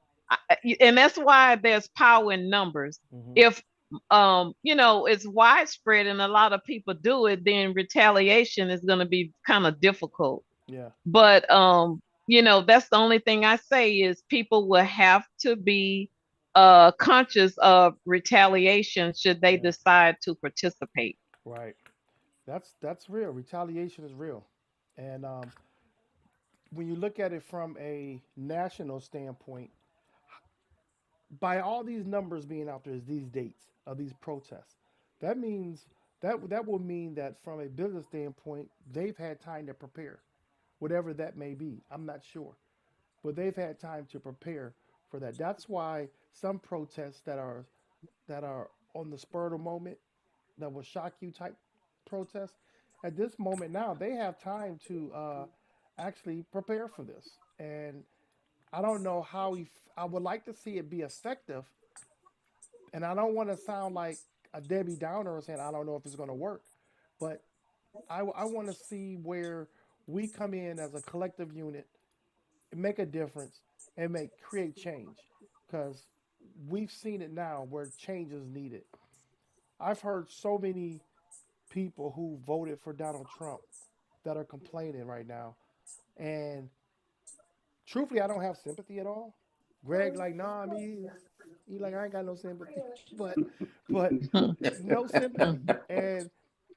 and that's why there's power in numbers. hmm If it's widespread and a lot of people do it, then retaliation is going to be kind of difficult. Yeah. But that's the only thing I say is people will have to be conscious of retaliation should they Yeah. decide to participate. Right. That's real. Retaliation is real, and when you look at it from a national standpoint, by all these numbers being out there, these dates of these protests, that means that will mean that from a business standpoint, they've had time to prepare, whatever that may be. I'm not sure, but they've had time to prepare for that. That's why some protests that are on the spur of the moment, that will shock you type protests, at this moment now they have time to actually prepare for this. And I don't know how I would like to see it be effective, and I don't want to sound like a Debbie Downer saying I don't know if it's going to work, but I want to see where we come in as a collective unit, make a difference, and create change, because we've seen it now where change is needed. I've heard so many people who voted for Donald Trump that are complaining right now, and truthfully, I don't have sympathy at all. Greg, like, nah, me, he like, I ain't got no sympathy, but no sympathy, and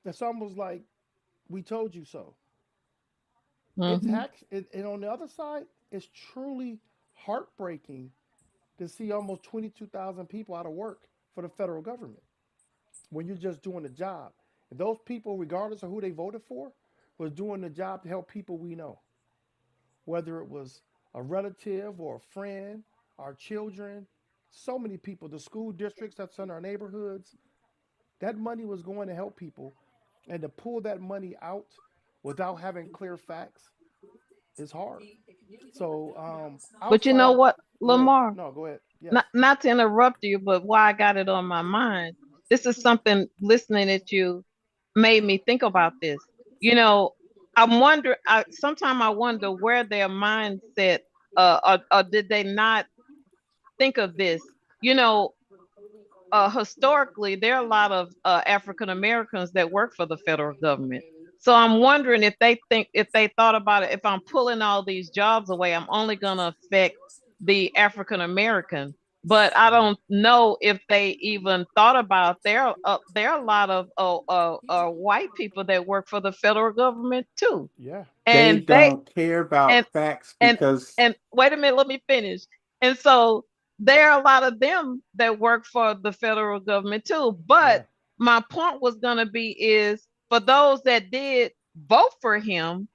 it's almost like we told you so. It's Hmm. and on the other side, it's truly heartbreaking to see almost 22,000 people out of work for the federal government when you're just doing the job. And those people, regardless of who they voted for, was doing the job to help people we know, whether it was a relative or a friend, our children, so many people, the school districts that's in our neighborhoods. That money was going to help people, and to pull that money out without having clear facts is hard. So But you know outside, what, go ahead. Lamar? No, go ahead. Yes. Not to interrupt you, but why I got it on my mind. This is something listening at you made me think about this. You know, sometimes I wonder where their mindset, or did they not think of this? You know, historically, there are a lot of African Americans that work for the federal government. So I'm wondering if they thought about it, if I'm pulling all these jobs away, I'm only going to affect the African American. But I Mm, don't know if they even thought about there are a lot of white people that work for the federal government too, yeah. They and don't care and about facts and because and wait a minute, let me finish. And so there are a lot of them that work for the federal government too. But Yeah. my point was gonna be is for those that did vote for him,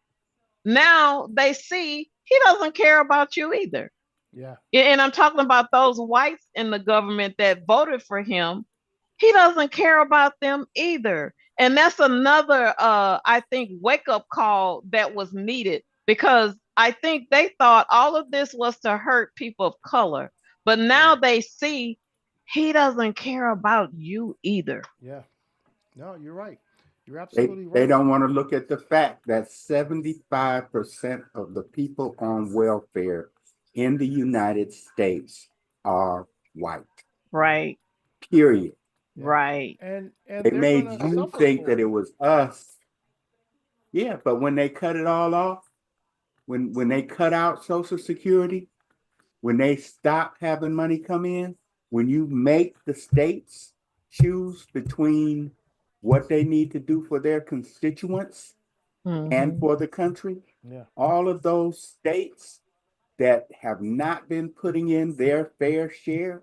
now they see he doesn't care about you either. Yeah. And I'm talking about those whites in the government that voted for him. He doesn't care about them either. And that's another I think wake up call that was needed, because I think they thought all of this was to hurt people of color. But now Yeah. they see he doesn't care about you either. Yeah. No, you're right. You're they, absolutely they right. don't want to look at the fact that 75% of the people on welfare in the United States are white. Yeah. Right. Period. Yeah. Right. And They they're made gonna you suffer think for that it. it was us. Yeah, but when they cut it all off, when they cut out Social Security, when they stop having money come in, when you make the states choose between what they need to do for their constituents and Hmm. for the country, Yeah. all of those states that have not been putting in their fair share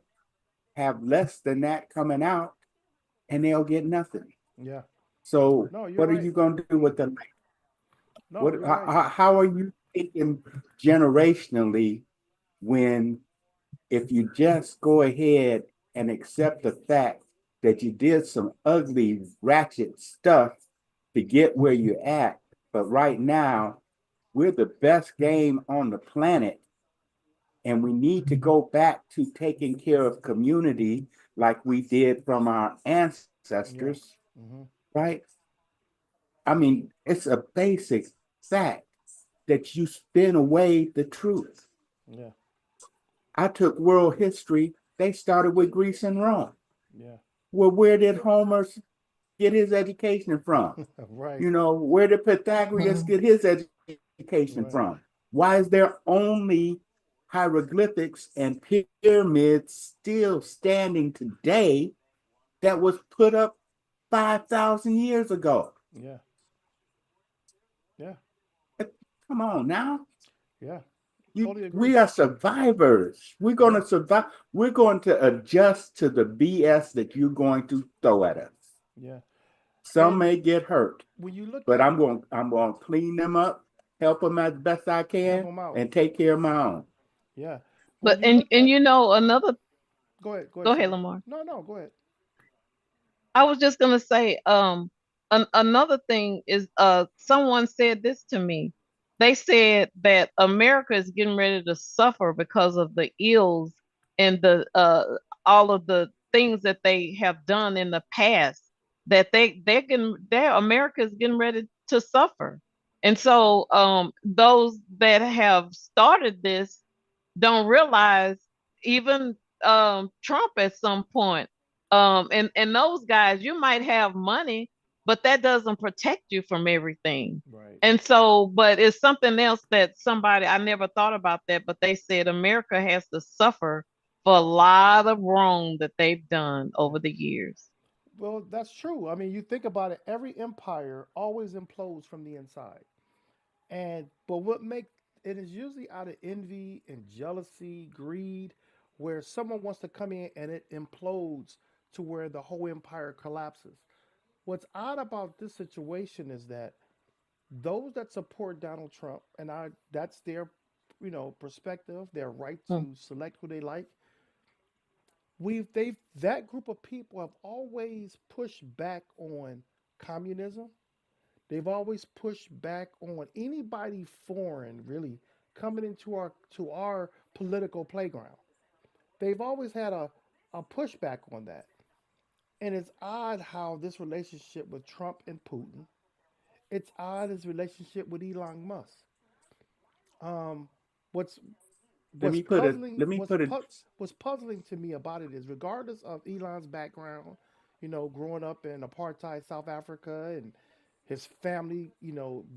have less than that coming out, and they'll get nothing. Yeah. So No, you're what are right. you going to do with the No, what? you're right. How are you thinking generationally when if you just go ahead and accept the fact that you did some ugly, ratchet stuff to get where you're at, but right now we're the best game on the planet, and we need to go back to taking care of community like we did from our Yeah. ancestors, Mm-hmm. right? I mean, it's a basic fact that you spin away the truth. Yeah. I took world history, they started with Greece and Rome. Yeah. Well, where did Homer get his education from? Right, You know, where did Pythagoras get his education right. from? Why is there only hieroglyphics and pyramids still standing today that was put up 5,000 years ago? Yeah, yeah, Come on now. yeah. Totally agree. We are survivors. We're going Yeah, to survive. We're going to adjust to the BS that you're going to throw at us. yeah. Some And may get hurt, when you look but at I'm going to clean them up, help them as best I help can, them out, and take care of my own. yeah. When But you look and at, you know another. go Go ahead, ahead, Sherry. Lamar. No, no, go ahead. I was just gonna say, another thing is, someone said this to me. They said that America is getting ready to suffer because of the ills and the all of the things that they have done in the past. That their America is getting ready to suffer, and so those that have started this don't realize even Trump at some point. And those guys, you might have money, but that doesn't protect you from everything. Right. And so, but it's something else that somebody, I never thought about that, but they said America has to suffer for a lot of wrong that they've done Yeah. over the years. Well, that's true. I mean, you think about it, every empire always implodes from the inside. And but what makes it is usually out of envy and jealousy, greed, where someone wants to come in and it implodes to where the whole empire collapses. What's odd about this situation is that those that support Donald Trump, and I that's their perspective, their right Mm. to select who they like. They've that group of people have always pushed back on communism. They've always pushed back on anybody foreign really coming into our political playground. They've always had a pushback on that. And it's odd how this relationship with Trump and Putin, it's odd his relationship with Elon Musk. Um, what's Let what's me put it. puzzling Let me put it. what's puzzling to me about it is regardless of Elon's background, growing up in apartheid South Africa and his family,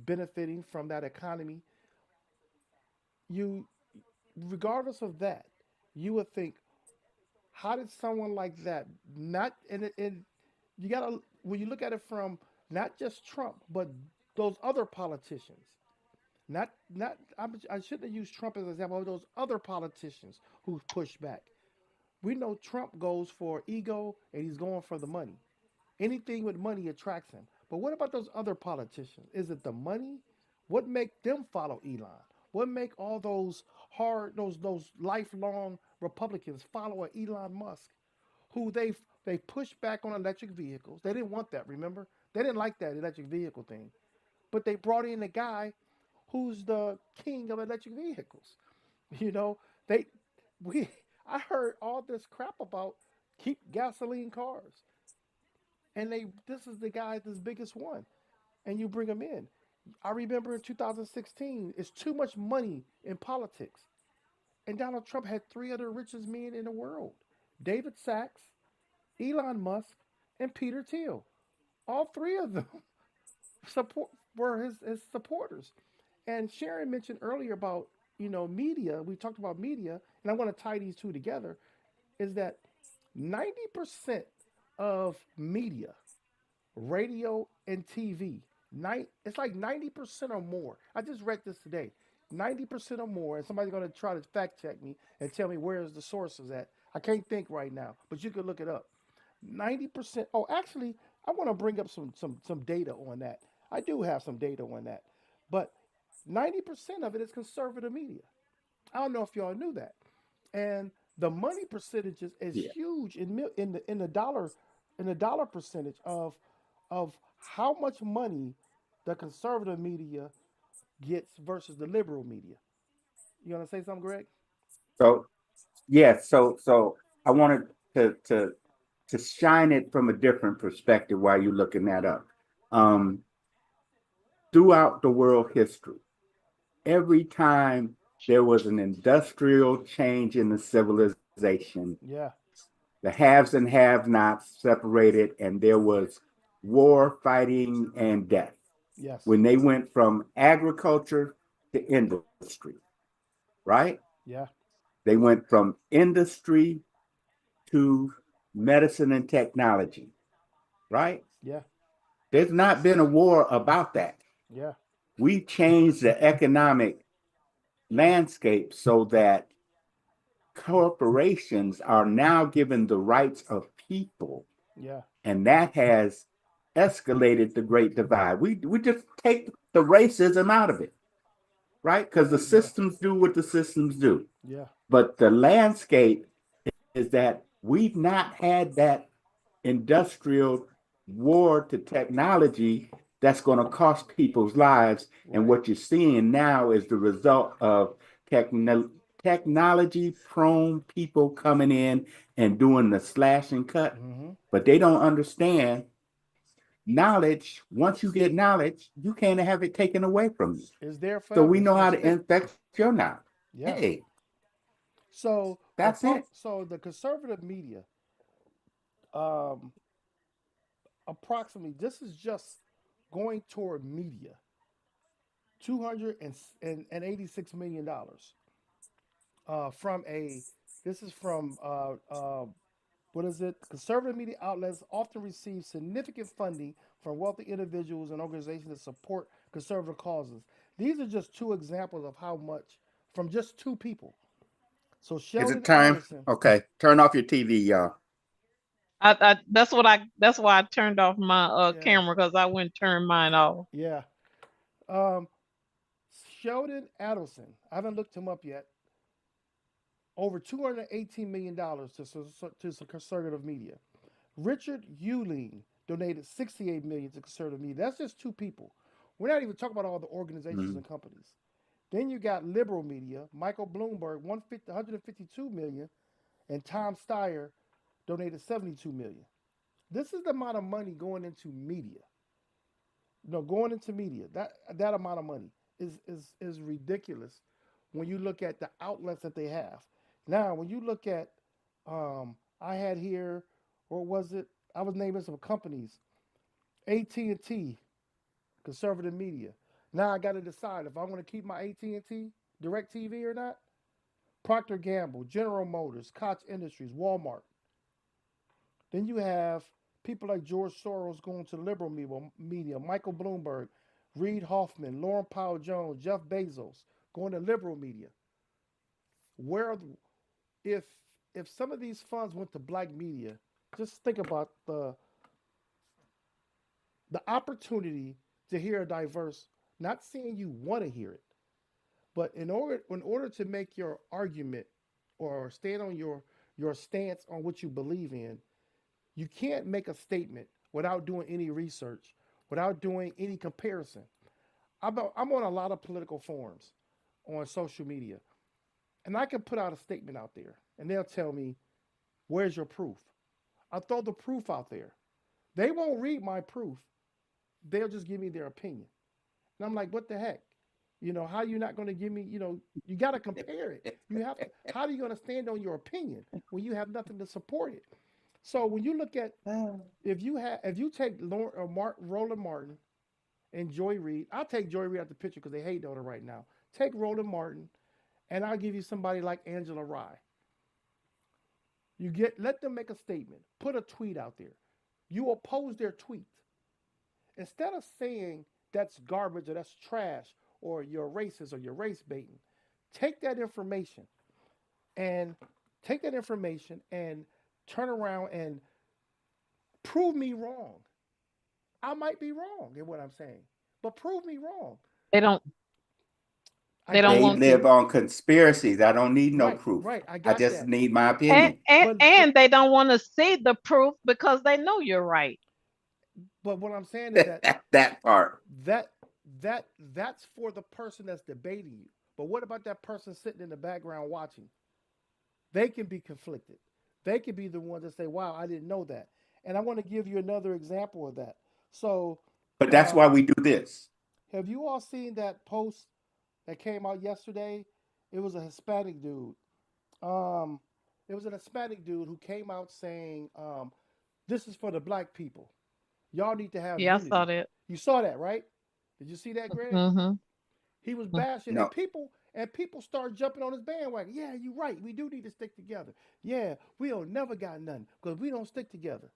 benefiting from that economy, you regardless of that, you would think, how did someone like that not and you gotta when you look at it from not just Trump, but those other politicians. I shouldn't have used Trump as an example of those other politicians who push back. We know Trump goes for ego and he's going for the money. Anything with money attracts him. But what about those other politicians? Is it the money? What make them follow Elon? What make all those those lifelong Republicans follow Elon Musk, who they pushed back on electric vehicles? They didn't want that. Remember, they didn't like that electric vehicle thing, but they brought in a guy who's the king of electric vehicles. You know, they we I heard all this crap about keep gasoline cars, and this is the guy that's biggest one, and you bring him in. I remember in 2016, it's too much money in politics, and Donald Trump had three other richest men in the world: David Sachs, Elon Musk, and Peter Thiel. All three of them support were his supporters. And Sharon mentioned earlier about media. We talked about media, and I want to tie these two together. Is that 90% of media, radio and TV, it's like 90% or more. I just read this today. 90% or more, and somebody's going to try to fact check me and tell me where's the sources at. I can't think right now, but you could look it up. 90%. Oh, actually, I want to bring up some data on that. I do have some data on that. But 90% of it is conservative media. I don't know if y'all knew that. And the money percentages is Yeah. huge in the dollar percentage of how much money the conservative media gets versus the liberal media. You want to say something, Greg? So yes. So I wanted to shine it from a different perspective while you're looking that up. Um, Throughout the world history, every time there was an industrial change in the civilization, Yeah, The haves and have-nots separated, and there was war, fighting, and death. Yes. When they went from agriculture to industry, right? Yeah. They went from industry to medicine and technology, right? Yeah. There's not been a war about that. Yeah. We changed the economic landscape so that corporations are now given the rights of people, Yeah. and that has escalated the great divide. We just take the racism out of it, right? Because the Yeah. systems do what the systems do. Yeah. But the landscape is that we've not had that industrial war to technology that's going to cost people's lives. And Right. what you're seeing now is the result of technology prone people coming in and doing the slash and cut. Mm-hmm. But they don't understand knowledge. Once you get knowledge, you can't have it taken away from you. Is there So forever. we know how It's to fixed. infect your knowledge. Yeah. Hey, So that's it. so the conservative media, um, approximately, this is just going toward media, $286 million. From a This is from what is it? Conservative media outlets often receive significant funding from wealthy individuals and organizations that support conservative causes. These are just two examples of how much from just two people. So Is it Sheldon time? Adelson, Okay, turn off your TV, y'all. That's why I turned off my yeah, camera because I wouldn't turn mine off. yeah. Um, Sheldon Adelson, I haven't looked him up yet. Over $218 million to conservative media. Richard Euling donated $68 million to conservative media. That's just two people. We're not even talking about all the organizations Mm. and companies. Then you got liberal media. Michael Bloomberg, 152 million, and Tom Steyer donated 72 million. This is the amount of money going into media. No, going into media. That amount of money is ridiculous when you look at the outlets that they have. Now, when you look at, I had here, or was it? I was naming some companies. AT&T, conservative media. Now I got to decide if I want to keep my AT&T Direct TV or not. Procter Gamble, General Motors, Koch Industries, Walmart. Then you have people like George Soros going to liberal media, Michael Bloomberg, Reid Hoffman, Lauren Powell Jones, Jeff Bezos going to liberal media. Where if if some of these funds went to black media, just think about the opportunity to hear a diverse, not saying you want to hear it, but in order to make your argument or stand on your stance on what you believe in, you can't make a statement without doing any research, without doing any comparison. I'm on a lot of political forums on social media, and I can put out a statement out there, and they'll tell me, "Where's your proof?" I throw the proof out there. They won't read my proof. They'll just give me their opinion, and I'm like, "What the heck?" How are you not going to give me? You got to compare it. You have to. How are you going to stand on your opinion when you have nothing to support it? So when you look at, if you take Roland Martin and Joy Reid, I'll take Joy Reid out the picture because they hate on her right now. Take Roland Martin, and I'll give you somebody like Angela Rye. Let them make a statement, put a tweet out there. You oppose their tweet instead of saying that's garbage or that's trash or you're racist or you're race baiting. Take that information and take that information and turn around and prove me wrong. I might be wrong in what I'm saying, but prove me wrong. They don't I they don't got They want that. live to. on conspiracies. I don't need no Right, proof. right. I I got just that. need my and, opinion. and But and they don't want to see the proof because they know you're right. what I'm saying is that That part. that that's for the person that's debating you. But what about that person sitting in the background watching? They can be conflicted. They can be the ones that say, "Wow, I didn't know that." And I want to give you another example of that. So, But that's why um, we do this. have you all seen that post that came out yesterday? It was a Hispanic dude. Um, It was an Hispanic dude who came out saying, "This is for the black people. Y'all need to have Yeah, I saw unity." that. You saw that, right? Did you see that, Greg? Mm-hmm. He was bashing, No, and people start jumping on his bandwagon. Yeah, you're right. We do need to stick together. Yeah, we don't never got nothing because we don't stick together.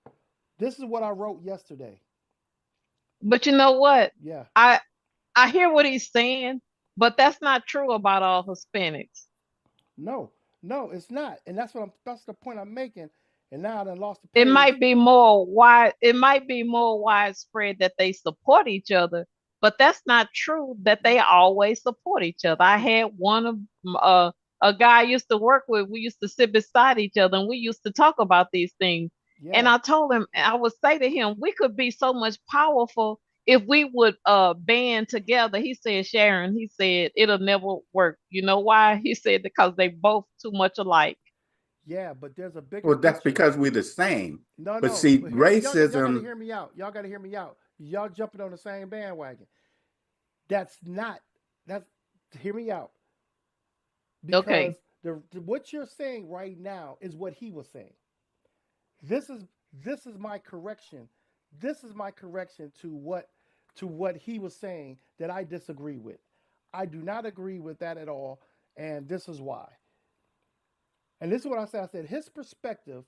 This is what I wrote yesterday. But you know what? Yeah, I I hear what he's saying, but that's not true about all Hispanics. no, no, it's not, and that's the point I'm making. And now I done lost the It page. might be more wide. It might be more widespread that they support each other, but that's not true that they always support each other. I had one of a guy I used to work with. We used to sit beside each other, and we used to talk about these things. And Yeah, I told him, I would say to him, we could be so much powerful if we would band together. He said, Sharon, he said it'll never work. You know why? He said because they both too much alike. yeah, but there's a bigger well, that's picture. because we're the same. No, But no, see, but y'all got to racism. hear me out. Y'all got to hear me out. Y'all jumping on the same bandwagon. That's not. That's Hear me out, because Okay. what you're saying right now is what he was saying. This is this is my correction. This is my correction to what he was saying that I disagree with. I do not agree with that at all, and this is why. And this is what I said. I said his perspective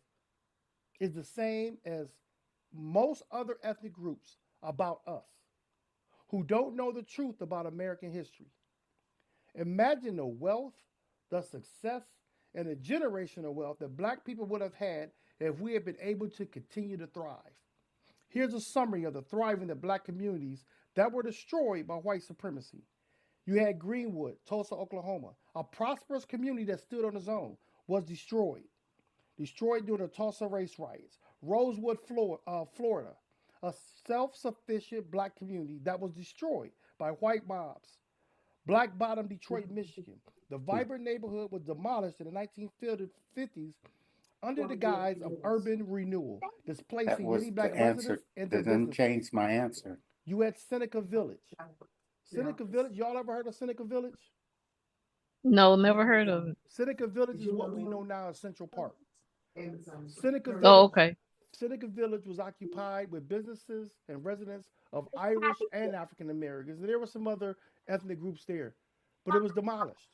is the same as most other ethnic groups about us who don't know the truth about American history. Imagine the wealth, the success, and the generational wealth that black people would have had if we had been able to continue to thrive. Here's a summary of the thriving of black communities that were destroyed by white supremacy. You had Greenwood, Tulsa, Oklahoma, a prosperous community that stood on its own, was destroyed during the Tulsa race riots. Rosewood, Florida, a self-sufficient black community that was destroyed by white mobs. Black Bottom, Detroit, Michigan. The vibrant neighborhood was demolished in the 1950s under the guise of urban renewal, That displacing many was black the residents answer. and their That doesn't businesses. change my answer. You had Seneca Village. Seneca Village, y'all ever heard of Seneca Village? No, never heard of it. Seneca Village is what we know now as Central Park. Seneca Oh, Village, okay. Seneca Village was occupied with businesses and residents of Irish and African Americans. And there were some other ethnic groups there, but it was demolished.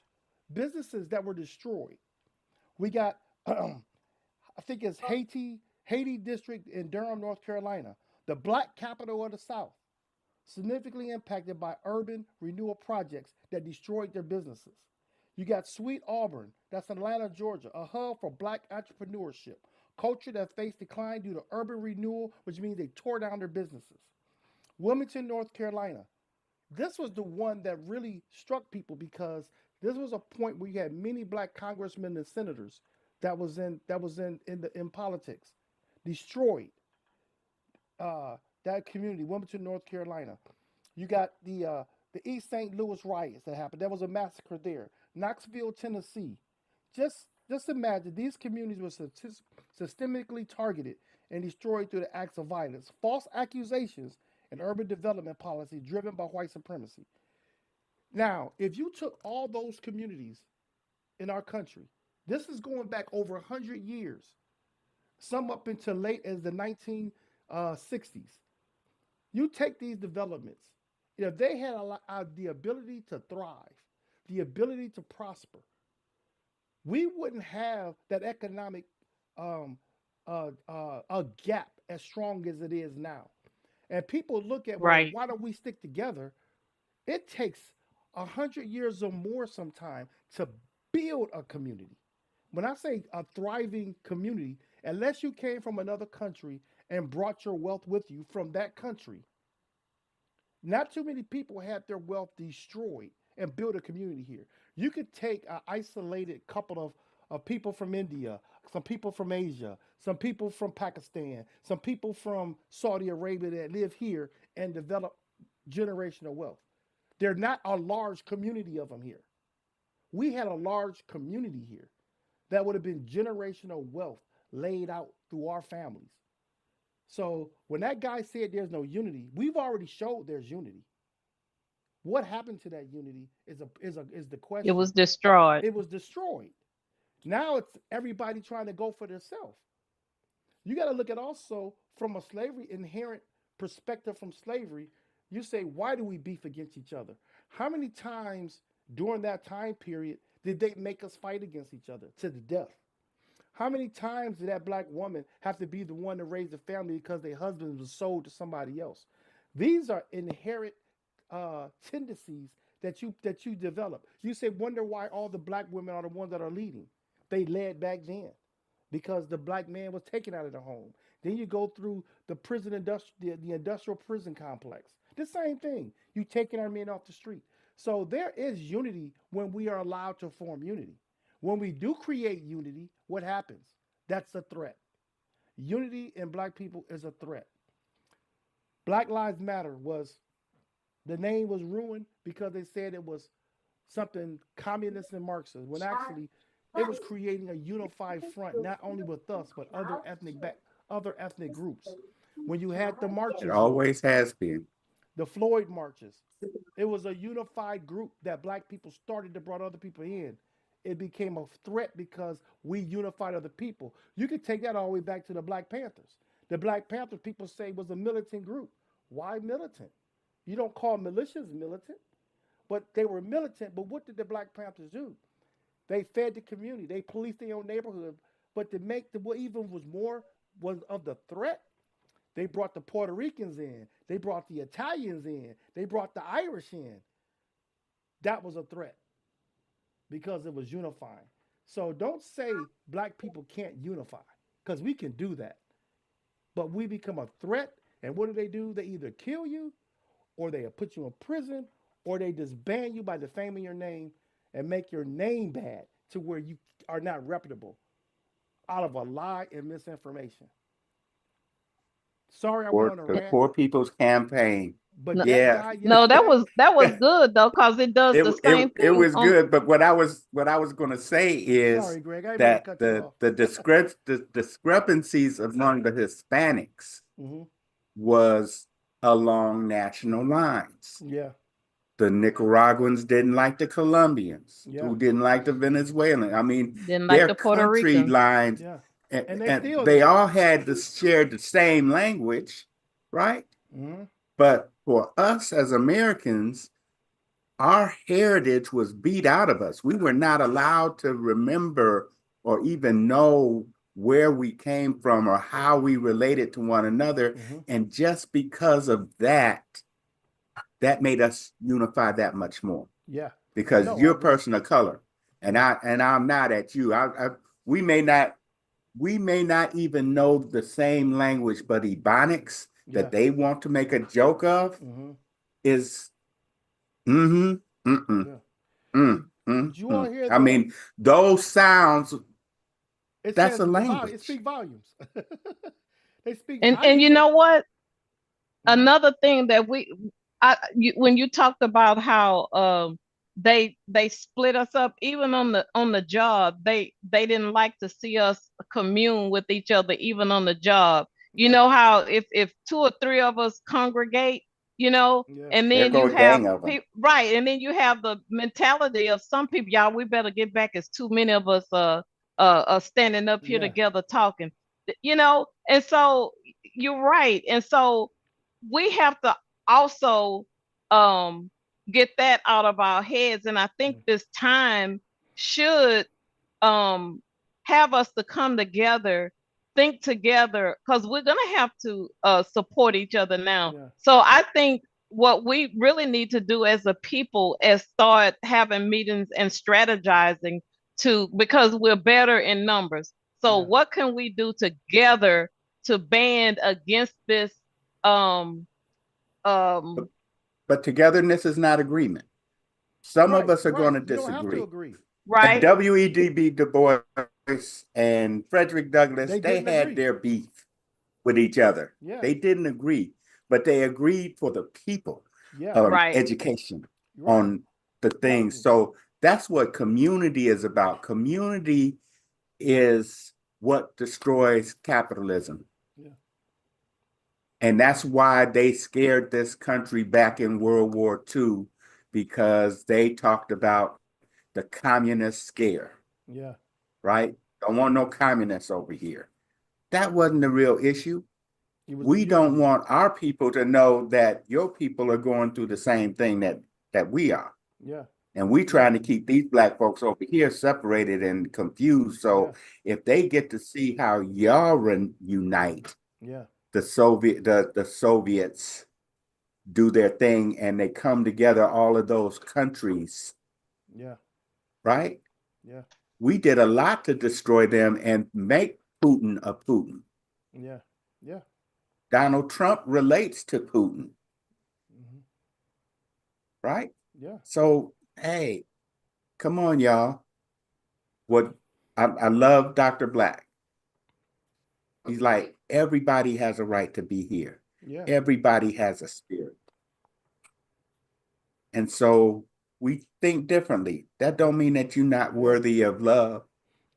Businesses that were destroyed. We got, I think it's Haiti District in Durham, North Carolina, the black capital of the South, significantly impacted by urban renewal projects that destroyed their businesses. You got Sweet Auburn, that's in Atlanta, Georgia, a hub for black entrepreneurship, culture that faced decline due to urban renewal, which means they tore down their businesses. Wilmington, North Carolina. This was the one that really struck people because this was a point where you had many black congressmen and senators that was in politics, destroyed that community, Wilmington, North Carolina. You got the East St. Louis riots that happened. There was a massacre there. Knoxville, Tennessee. Just imagine these communities were systemically targeted and destroyed through the acts of violence, false accusations, and urban development policy driven by white supremacy. Now, if you took all those communities in our country, this is going back over 100 years, some up until late as the 1960s. You take these developments, if they had the ability to thrive, the ability to prosper, we wouldn't have that economic um, a gap as strong as it is now. And people look at, well, Right. why don't we stick together? It takes 100 years or more sometime to build a community. When I say a thriving community, unless you came from another country and brought your wealth with you from that country, not too many people had their wealth destroyed and build a community here. You could take an isolated couple of people from India, some people from Asia, some people from Pakistan, some people from Saudi Arabia that live here and develop generational wealth. They're not a large community of them here. We had a large community here that would have been generational wealth laid out through our families. So when that guy said there's no unity, we've already showed there's unity. What happened to that unity is the It question. was destroyed. It was destroyed. Now it's everybody trying to go for themselves. You got to look at also from a slavery inherent perspective from slavery. You say, why do we beef against each other? How many times during that time period did they make us fight against each other to the death? How many times did that black woman have to be the one to raise the family because their husband was sold to somebody else? These are inherent tendencies that you develop. You say, wonder why all the black women are the ones that are leading. They led back then because the black man was taken out of the home. Then you go through the prison the industrial prison complex. The same thing. You taking our men off the street. So there is unity when we are allowed to form unity. When we do create unity, what happens? That's a threat. Unity in black people is a threat. Black Lives Matter was the name was ruined because they said it was something communist and Marxist, when actually it was creating a unified front, not only with us but other ethnic groups. When you had the It marches here, always has been. the Floyd marches, it was a unified group that black people started to brought other people in. It became a threat because we unified other people. You could take that all the way back to the Black Panthers. The Black Panthers, people say, was a militant group. Why militant? You don't call militias militant, but they were militant. But what did the Black Panthers do? They fed the community. They policed their own neighborhood. But to make the what even was more was of the threat, they brought the Puerto Ricans in. They brought the Italians in. They brought the Irish in. That was a threat because it was unifying. So don't say black people can't unify because we can do that. But we become a threat. And what do? They either kill you or they put you in prison or they just ban you by defaming your name and make your name bad to where you are not reputable out of a lie and misinformation. Sorry, I went Or on a the rant, Poor People's Campaign. No, but that Yeah. guy no, that yesterday. was good though, because it does It the it same it thing was on. good, but what I was going to say is Sorry, Greg, I didn't mean to that cut you the off. the the discrepancies among the Hispanics Hmm. was along national lines. Yeah, The Nicaraguans didn't like the Colombians, yeah, who didn't like the Venezuelans. I mean, Didn't like their the Puerto country Ricans. lines, yeah, and, and they and still they do. all had to share the same language, right? Hmm. But for us as Americans, our heritage was beat out of us. We were not allowed to remember or even know where we came from or how we related to one another. Hmm. And just because of that, that made us unify that much more Yeah, because no, I you're a agree. person of color and Yeah, I'm not at you. We may not even know the same language, but Ebonics yeah, that they want to make a joke of hmm, is mm-hmm, mm-mm, yeah. mm, Did mm, Did you all mm. hear I the? mean, those sounds, It that's says a the volume. It language. speak volumes. They speak. And I and didn't you know. know what? Hmm. Another thing that when you talked about how they split us up, even on the job, they didn't like to see us commune with each other even on the job. You Yeah, know how if two or three of us congregate, you know, yeah, and There then go you a have gang of them. people, right, and then you have the mentality of some people, y'all, we better get back, as too many of us standing up here yeah, together talking, you know. And so you're right. And so we have to also um get that out of our heads. And I think mm, this time should um have us to come together, think together, because we're gonna have to support each other now. yeah, So I think what we really need to do as a people is start having meetings and strategizing, to because we're better in numbers. So yeah. what can we do together to band against this um But, um but togetherness is not agreement. Some of Right, us are going right. to You don't have to disagree. agree. And right? W.E.B. Du Bois and Frederick Douglass, They they didn't had agree. their beef with each other. Yeah, They didn't agree, but they agreed for the people yeah. on Right. education, You're right. on the things. Housing. So that's what community is about. Community is what destroys capitalism. Yeah, And that's why they scared this country back in World War II, because they talked about the communist scare. yeah. right? Don't want no communists over here. That wasn't the real issue. It was the We don't unity. want our people to know that your people are going through the same thing that we are. Yeah, And we yeah, trying to keep these black folks over here separated and confused. yeah, So if they get to see how y'all unite, yeah, the Soviets do their thing and they come together, all of those countries, yeah, right? yeah, We did a lot to destroy them and make Putin a Putin. yeah, yeah, Donald Trump relates to Putin, hmm, right? yeah, So, hey, come on, y'all. What I love Dr. Black. He's like, everybody has a right to be here. yeah. Everybody has a spirit. And so we think differently. That don't mean that you're not Yeah. worthy of love,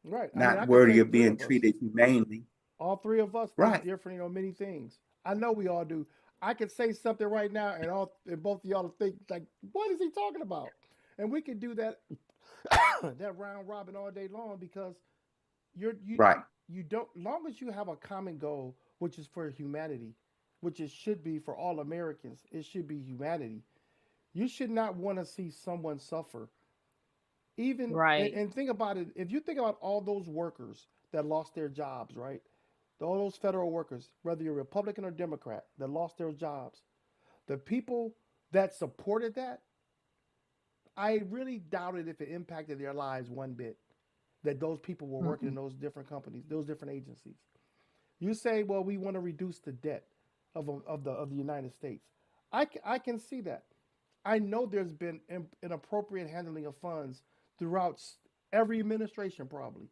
Right. I mean, not I could worthy say of three being of us. treated humanely. All three of us think Right, different on many things. I know we all do. I could say something right now, and both of y'all think like, "What is he talking about?" And we could do that that round robin all day long because you're right. you don't. Long as you have a common goal, which is for humanity, which it should be for all Americans. It should be humanity. You should not want to see someone suffer. Even Right. and think about it. If you think about all those workers that lost their jobs, right? All those federal workers, whether you're Republican or Democrat, that lost their jobs, the people that supported that, I really doubted if it impacted their lives one bit. That those people were working in Mm-mm. those different companies, those different agencies. You say, well, we want to reduce the debt of the United States. I can see that. I know there's been inappropriate handling of funds throughout every administration, probably,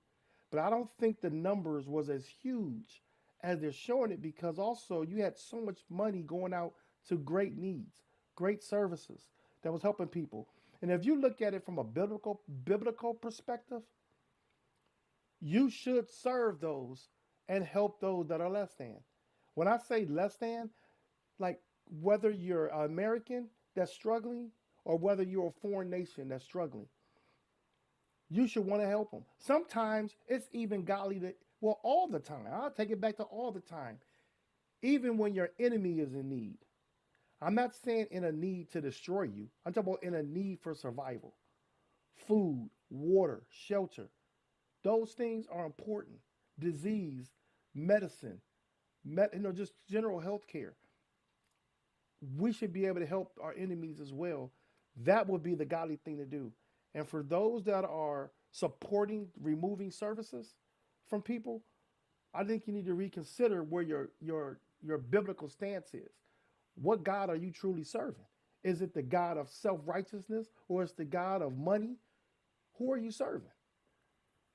but I don't think the numbers was as huge as they're showing it because also you had so much money going out to great needs, great services that was helping people. And if you look at it from a biblical perspective, you should serve those and help those that are less than. When I say less than, like whether you're an American that's struggling or whether you're a foreign nation that's struggling, you should want to help them. Sometimes it's even godly that, well, all the time. I'll take it back to all the time. Even when your enemy is in need. I'm not saying in a need to destroy you. I'm talking about in a need for survival. Food, water, shelter. Those things are important. Disease, medicine, just general health care. We should be able to help our enemies as well. That would be the godly thing to do. And for those that are supporting removing services from people, I think you need to reconsider where your biblical stance is. What God are you truly serving? Is it the God of self righteousness or is the God of money? Who are you serving?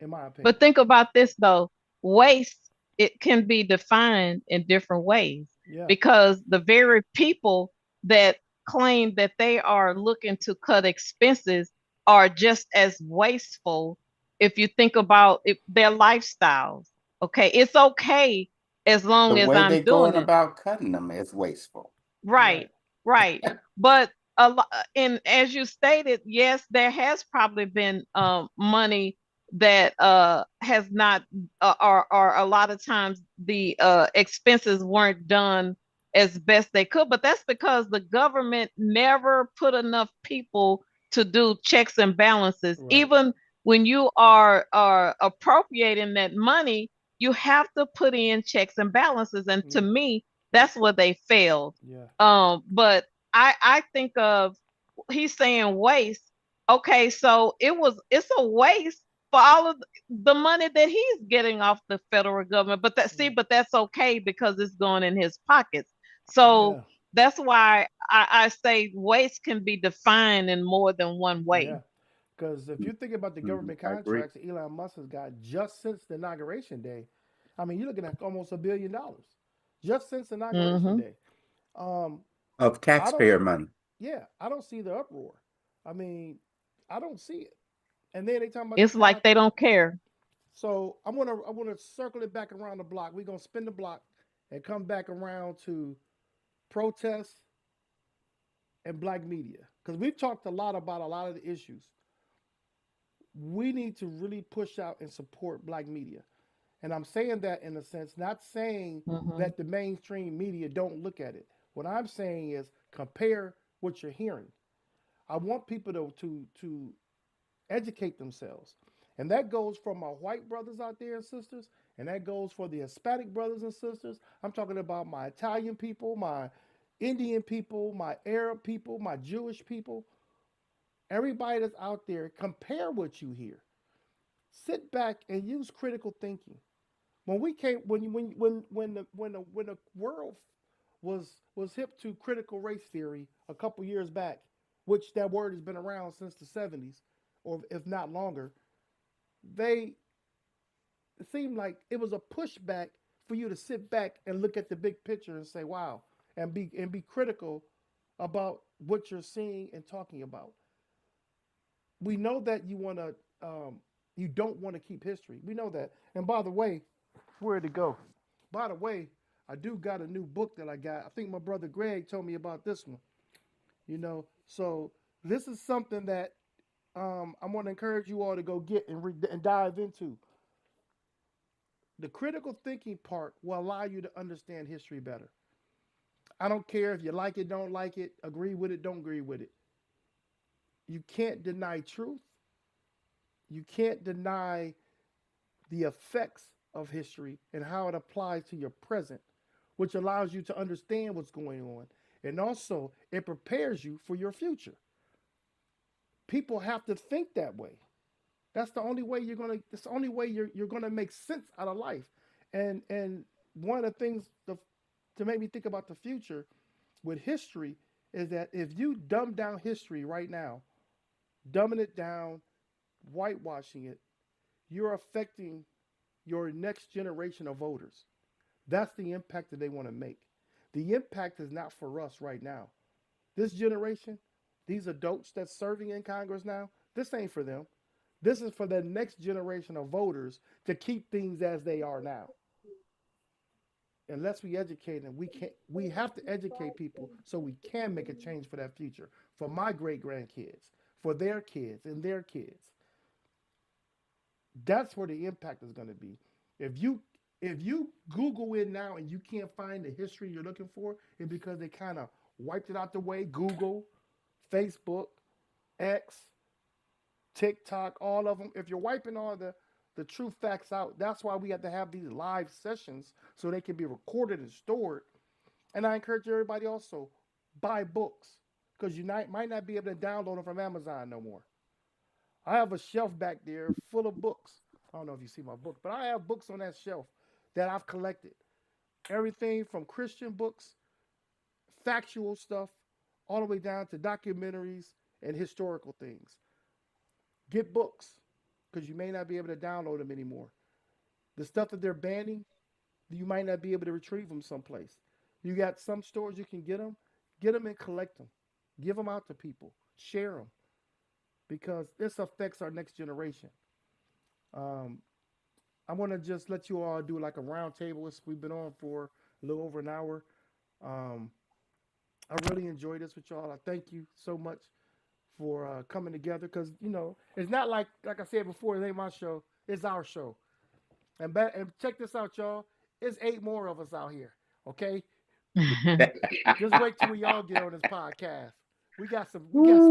In my But opinion, think about this though. Waste, it can be defined in different ways yeah, because the very people that claim that they are looking to cut expenses are just as wasteful if you think about their lifestyles. Okay, it's okay as The long as way I'm they're doing going it. about cutting them is wasteful. Right, right, right. But and as you stated, yes, there has probably been money that has not or a lot of times the expenses weren't done as best they could, but that's because the government never put enough people to do checks and balances. right, Even when you are appropriating that money, you have to put in checks and balances, and to yeah, me that's where they failed. yeah, But I think of, he's saying waste. Okay, so it's a waste for all of the money that he's getting off the federal government. But mm, but that's okay because it's going in his pockets. So yeah, that's why I say waste can be defined in more than one way. yeah. Because if you think about the Mhm, government I agree. contracts Elon Musk has got just since the inauguration day, I mean, you're looking at almost $1 billion just since the inauguration Hmm. day. Um, Of I don't, taxpayer money. yeah, I don't see the uproar. I mean, I don't see it. And then they talking about It's this like they don't care. So I wanna circle it back around the block. We're gonna spin the block and come back around to protests and black media because we've talked a lot about a lot of the issues. we need to really push out and support black media. And I'm saying that in a sense, not saying Mhm. that the mainstream media don't look at it. What I'm saying is compare what you're hearing. I want people to educate themselves. And that goes for my white brothers out there and sisters, and that goes for the Hispanic brothers and sisters. I'm talking about my Italian people, my Indian people, my Arab people, my Jewish people. Everybody that's out there, compare what you hear. Sit back and use critical thinking. When we came, when the world was hip to critical race theory a couple years back, which that word has been around since the 70s, or if not longer, they it seemed like it was a pushback for you to sit back and look at the big picture and say, "Wow," and be critical about what you're seeing and talking about. We know that you don't want to keep history. We know that. And by the way, where'd it go? By the way, I do got a new book that I got. I think my brother Greg told me about this one. So this is something that I want to encourage you all to go get and dive into. The critical thinking part will allow you to understand history better. I don't care if you like it, don't like it, agree with it, don't agree with it. You can't deny truth. You can't deny the effects of history and how it applies to your present, which allows you to understand what's going on. And also, it prepares you for your future. People have to think that way. That's the only way That's the only way you're gonna make sense out of life. And one of the things to make me think about the future with history is that if you dumb down history right now, dumbing it down, whitewashing it, you're affecting your next generation of voters. That's the impact that they want to make. The impact is not for us right now. This generation, these adults that's serving in Congress now, this ain't for them. This is for the next generation of voters to keep things as they are now. Unless we educate them, we have to educate people so we can make a change for that future. For my great grandkids, for their kids and their kids. That's where the impact is going to be. If you if you Google it now and you can't find the history you're looking for, it's because they kind of wiped it out the way. Google, Facebook, X, TikTok, all of them. If you're wiping all the true facts out, that's why we have to have these live sessions so they can be recorded and stored. And I encourage everybody also buy books because might not be able to download them from Amazon no more. I have a shelf back there full of books. I don't know if you see my book, but I have books on that shelf that I've collected. Everything from Christian books, factual stuff, all the way down to documentaries and historical things. Get books because you may not be able to download them anymore. The stuff that they're banning, you might not be able to retrieve them someplace. You got some stores you can get them and collect them. Give them out to people. Share them because this affects our next generation. Um, I want to just let you all do like a round table. We've been on for a little over an hour. Um, I really enjoyed this with y'all. I thank you so much for coming together because it's not like I said before. It ain't my show. It's our show. And check this out, y'all. It's 8 more of us out here. Okay, just wait till we all get on this podcast. We got some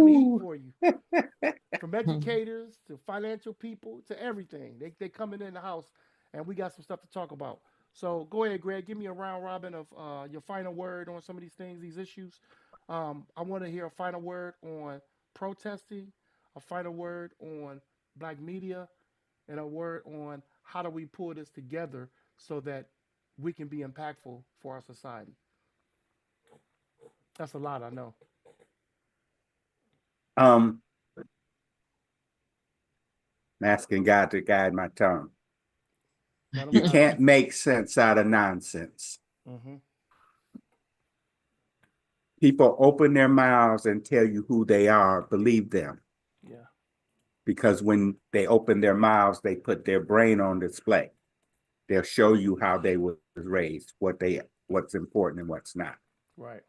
heat Woo. for you. From educators to financial people to everything. They coming in the house, and we got some stuff to talk about. So go ahead, Greg. Give me a round robin of your final word on some of these things, these issues. I want to hear a final word on protesting, a final word on black media, and a word on how do we pull this together so that we can be impactful for our society. That's a lot, I know. Um, I'm asking God to guide my tongue. Let them You guide you. can't make sense out of nonsense. Mm-hmm. People open their mouths and tell you who they are, believe them. Yeah. Because when they open their mouths, they put their brain on display. They'll show you how they was raised, what's important and what's not. Right.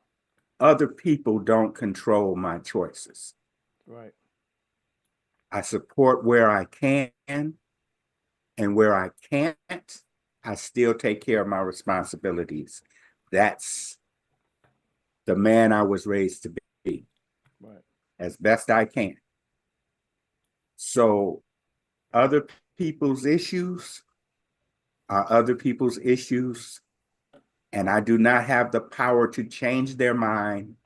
Other people don't control my choices. Right. I support where I can, and where I can't, I still take care of my responsibilities. That's the man I was raised to be Right. as best I can. So other people's issues are other people's issues, and I do not have the power to change their mind.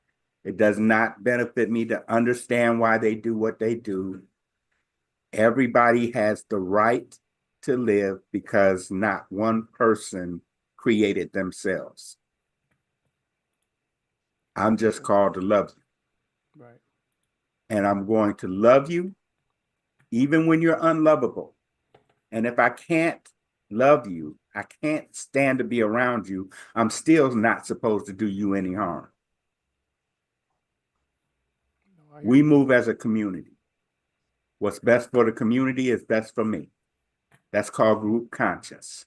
It does not benefit me to understand why they do what they do. Everybody has the right to live because not one person created themselves. I'm Makes just sense. called to love you, Right. and I'm going to love you even when you're unlovable. And if I can't love you, I can't stand to be around you, I'm still not supposed to do you any harm. No, I hear We you. move as a community. What's best for the community is best for me. That's called group conscious.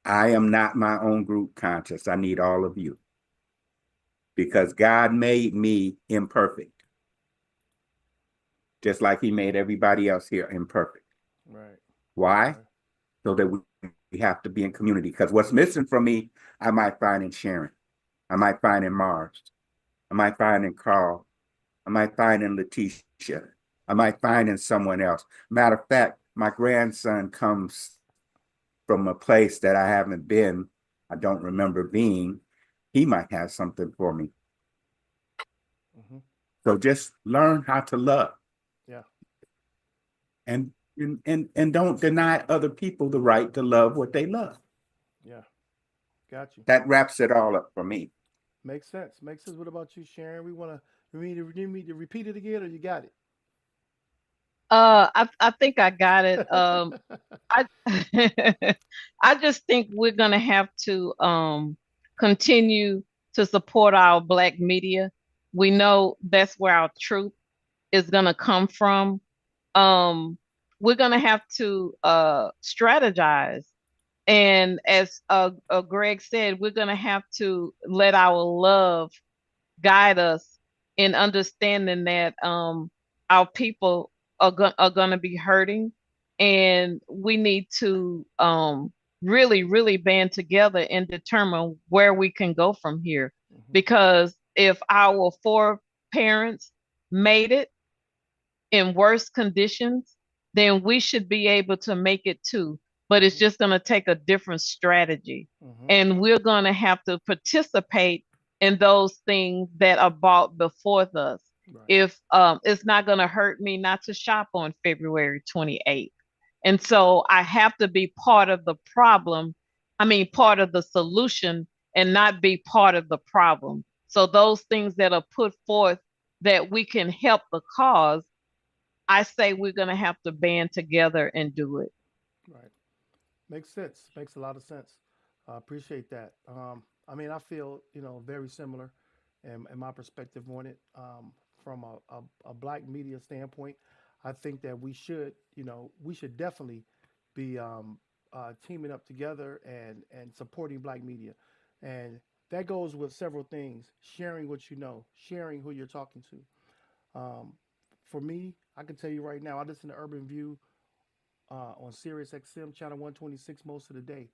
I am not my own group conscious. I need all of you because God made me imperfect, just like He made everybody else here imperfect. Right. Why? Right. So that we have to be in community. Because what's missing from me, I might find in Sharon. I might find in Mars. I might find in Carl. I might find in Letitia. I might find in someone else. Matter of fact, my grandson comes from a place that I haven't been. I don't remember being. He might have something for me. Mm-hmm. So just learn how to love Yeah. and and don't deny other people the right to love what they love. Yeah. Got you. That wraps it all up for me. Makes sense. Makes sense. What about you, Sharon? We want to. We need to repeat it again, or you got I think I got it. it? I I just think we're gonna have to continue to support our black media. We know that's where our truth is gonna come from. Um, we're gonna have to strategize, and as Greg said, we're gonna have to let our love guide us in understanding that our people are going to be hurting, and we need to really band together and determine where we can go from here, Hmm. because if our foreparents made it in worse conditions, then we should be able to make it too. But it's Hmm. just going to take a different strategy. Hmm. And we're going to have to participate in those things that are bought before us. Right. If it's not going to hurt me not to shop on February 28th. And so I have to be part of the problem, I mean, part of the solution, and not be part of the problem. So those things that are put forth that we can help the cause, I say we're going to have to band together and do it. Right. Makes sense. Makes a lot of sense. I appreciate that. I mean, I feel very similar, in my perspective on it. From a black media standpoint, I think that we should definitely be teaming up together and supporting black media, and that goes with several things: sharing what you know, sharing who you're talking to. Um, for me, I can tell you right now, I listen to Urban View on Sirius XM channel 126 most of the day.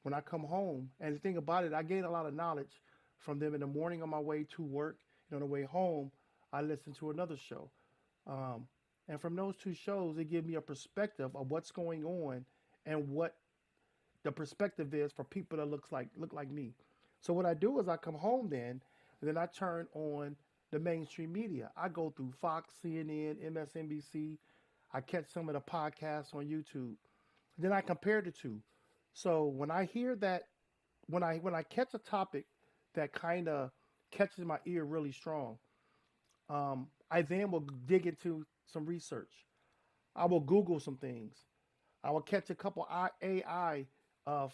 When I come home, and the thing about it, I gain a lot of knowledge from them in the morning on my way to work, and on the way home, I listen to another show. Um, and from those two shows, they give me a perspective of what's going on and what the perspective is for people that look like me. So what I do is I come home then, and then I turn on the mainstream media. I go through Fox, CNN, MSNBC. I catch some of the podcasts on YouTube. Then I compare the two. So when I hear that, when I catch a topic that kind of catches my ear really strong, I then will dig into some research. I will Google some things. I will catch a couple AI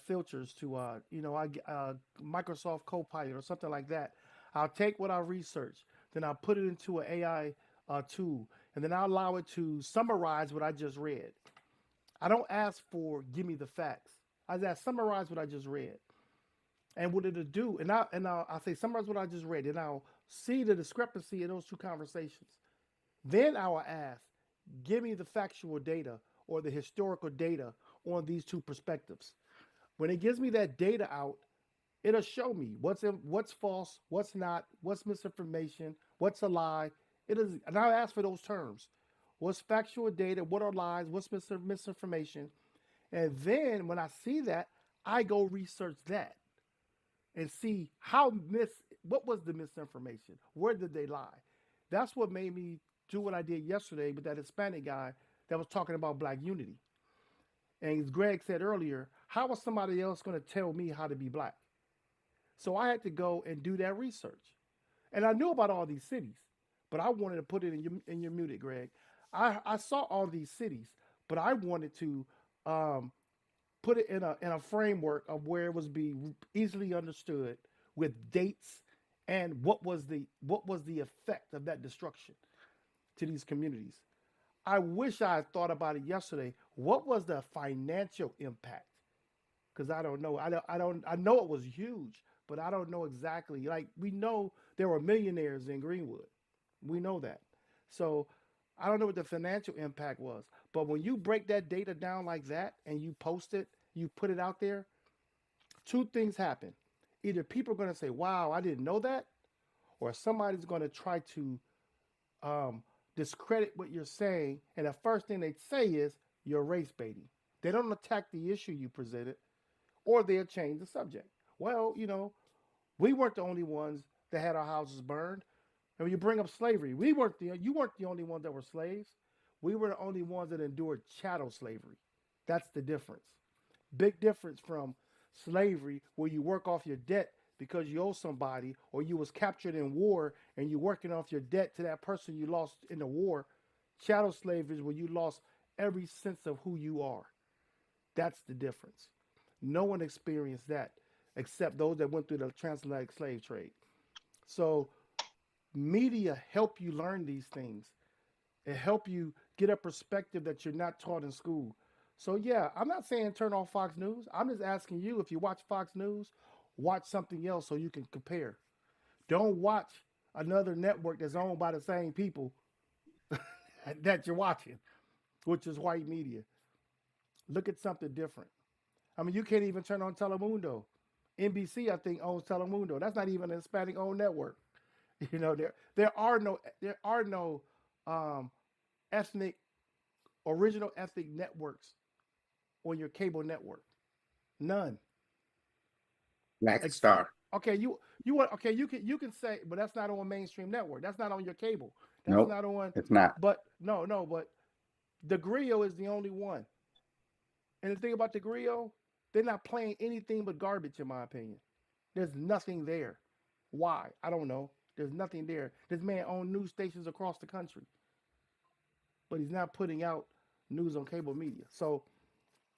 filters to, Microsoft Copilot or something like that. I'll take what I research, then I'll put it into an AI tool, and then I'll allow it to summarize what I just read. I don't ask for give me the facts. I ask summarize what I just read, and what it'll do, I'll say summarize what I just read, and I'll see the discrepancy in those two conversations. Then I will ask, give me the factual data or the historical data on these two perspectives. When it gives me that data out, it'll show me what's false, what's not, what's misinformation, what's a lie. It is, and I ask for those terms. What's factual data? What are lies? What's misinformation? And then when I see that, I go research that and see what was the misinformation? Where did they lie? That's what made me do what I did yesterday with that Hispanic guy that was talking about black unity. And as Greg said earlier, how was somebody else going to tell me how to be black? So I had to go and do that research. And I knew about all these cities, but I wanted to put it in your muted, Greg. I saw all these cities, but I wanted to um, put it in a framework of where it was be easily understood with dates and what was the effect of that destruction to these communities. I wish I had thought about it yesterday. What was the financial impact? Because I don't know. I know it was huge, but I don't know exactly. Like we know there were millionaires in Greenwood. We know that. So I don't know what the financial impact was. But when you break that data down like that and you post it, you put it out there, two things happen. Either people are going to say, "Wow, I didn't know that," or somebody's going to try to um, discredit what you're saying, and the first thing they say is you're race baiting. They don't attack the issue you presented, or they'll change the subject. Well, we weren't the only ones that had our houses burned. And when you bring up slavery, you weren't the only ones that were slaves. We were the only ones that endured chattel slavery. That's the difference. Big difference from slavery where you work off your debt because you owe somebody or you was captured in war and you're working off your debt to that person you lost in the war. Chattel slavery is where you lost every sense of who you are. That's the difference. No one experienced that except those that went through the transatlantic slave trade. So media help you learn these things. It help you get a perspective that you're not taught in school. So yeah, I'm not saying turn off Fox News. I'm just asking you if you watch Fox News, watch something else so you can compare. Don't watch another network that's owned by the same people that you're watching, which is white media. Look at something different. I mean, you can't even turn on Telemundo. NBC, I think, owns Telemundo. That's not even a Hispanic-owned network. There are no um, ethnic original ethnic networks on your cable network. None. Black Ex- Star. okay, you want okay you can say, but that's not on mainstream network. That's not on your cable. That's Nope, not on. it's not. But no, but the Grio is the only one. And the thing about the Grio, they're not playing anything but garbage, in my opinion. There's nothing there. Why? I don't know. There's nothing there. This man owns news stations across the country, but he's not putting out news on cable media. So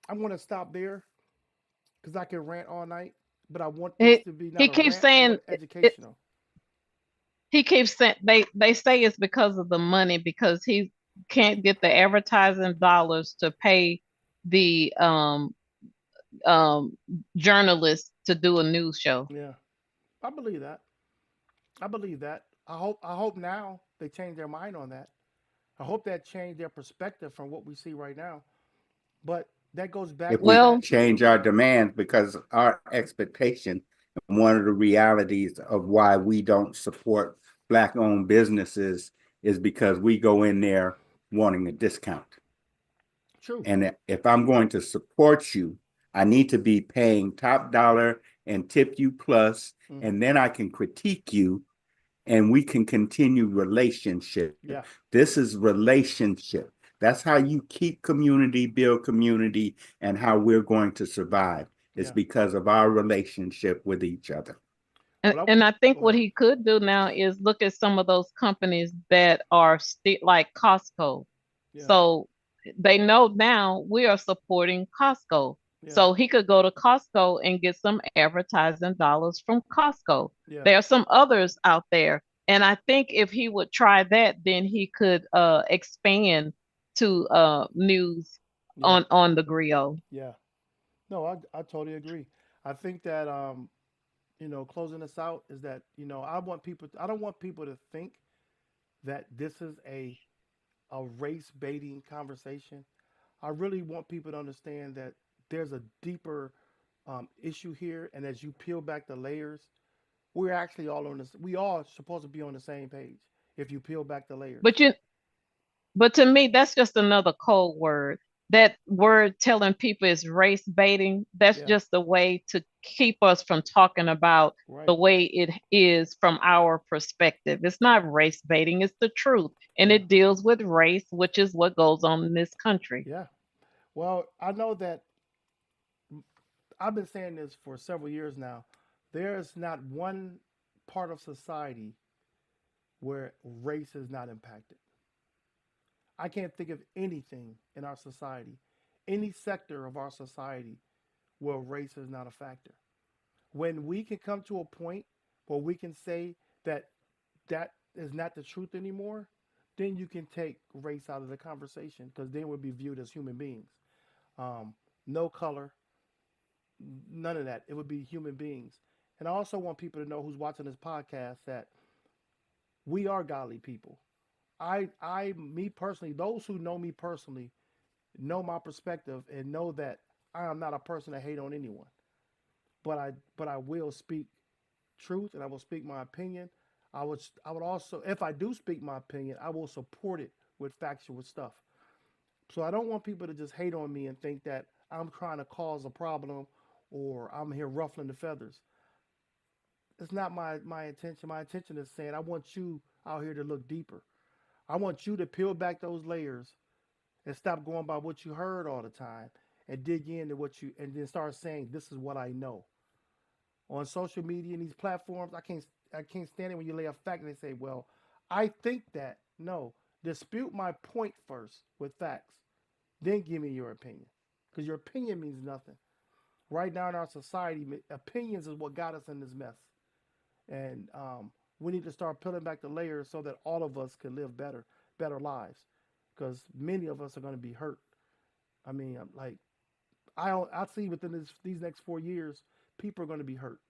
I'm going to stop there because I can rant all night, but I want this He to be not he a keeps rant. I want saying it it, educational. he keeps saying they say it's because of the money because he can't get the advertising dollars to pay the um journalists to do a news show. Yeah, I believe that. I believe that. I hope now they change their mind on that. I hope that changed their perspective from what we see right now. But that goes back If to we Well, that. change our demands, because our expectation, and one of the realities of why we don't support Black owned businesses is because we go in there wanting a discount. True. And if I'm going to support you, I need to be paying top dollar and tip you plus, Hmm. and then I can critique you and we can continue relationship. Yeah. This is relationship. That's how you keep community, build community, and how we're going to survive. It's Yeah. because of our relationship with each other. and, But I and I think go what ahead. he could do now is look at some of those companies that are still like Costco. Yeah. So they know now we are supporting Costco. Yeah. So he could go to Costco and get some advertising dollars from Costco. Yeah. There are some others out there. And I think if he would try that, then he could expand to news Yeah. on the griot. Yeah. No, I totally agree. I think that closing this out is that I don't want people to think that this is a race baiting conversation. I really want people to understand that there's a deeper issue here, and as you peel back the layers, we're actually all on this. We all supposed to be on the same page. If you peel back the layers, But you But to me, that's just another code word. That word telling people is race baiting, that's yeah, just a way to keep us from talking about the right, way it is from our perspective. It's not race baiting, it's the truth. And yeah, it deals with race, which is what goes on in this country. yeah. Well, I know that I've been saying this for several years now. There is not one part of society where race is not impacted. I can't think of anything in our society, any sector of our society where race is not a factor. When we can come to a point where we can say that that is not the truth anymore, then you can take race out of the conversation because then we'll be viewed as human beings. Um, no color, none of that. It would be human beings. And I also want people to know who's watching this podcast that we are godly people. Me personally, those who know me personally know my perspective and know that I am not a person that hate on anyone. But I will speak truth and I will speak my opinion. I would also, if I do speak my opinion, I will support it with factual stuff. So I don't want people to just hate on me and think that I'm trying to cause a problem or I'm here ruffling the feathers. It's not my intention. My intention is saying I want you out here to look deeper. I want you to peel back those layers and stop going by what you heard all the time and dig into what you and then start saying this is what I know. On social media and these platforms, I can't stand it when you lay a fact and they say, "Well, I think that." No, dispute my point first with facts. Then give me your opinion. Because your opinion means nothing. Right now in our society, opinions is what got us in this mess. And we need to start peeling back the layers so that all of us can live better lives. Because many of us are going to be hurt. I mean, like I see within these next 4 years, people are going to be hurt.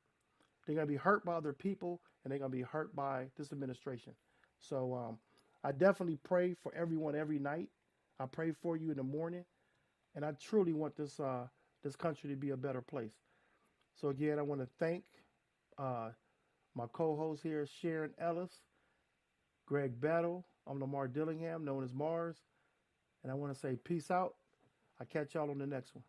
They're going to be hurt by other people, and they're going to be hurt by this administration. So I definitely pray for everyone every night. I pray for you in the morning, and I truly want this country to be a better place. So again, I want to thank uh, my co-host here, Sharon Ellis, Greg Battle. I'm Lamar Dillingham, known as Mars, and I want to say peace out. I catch y'all on the next one.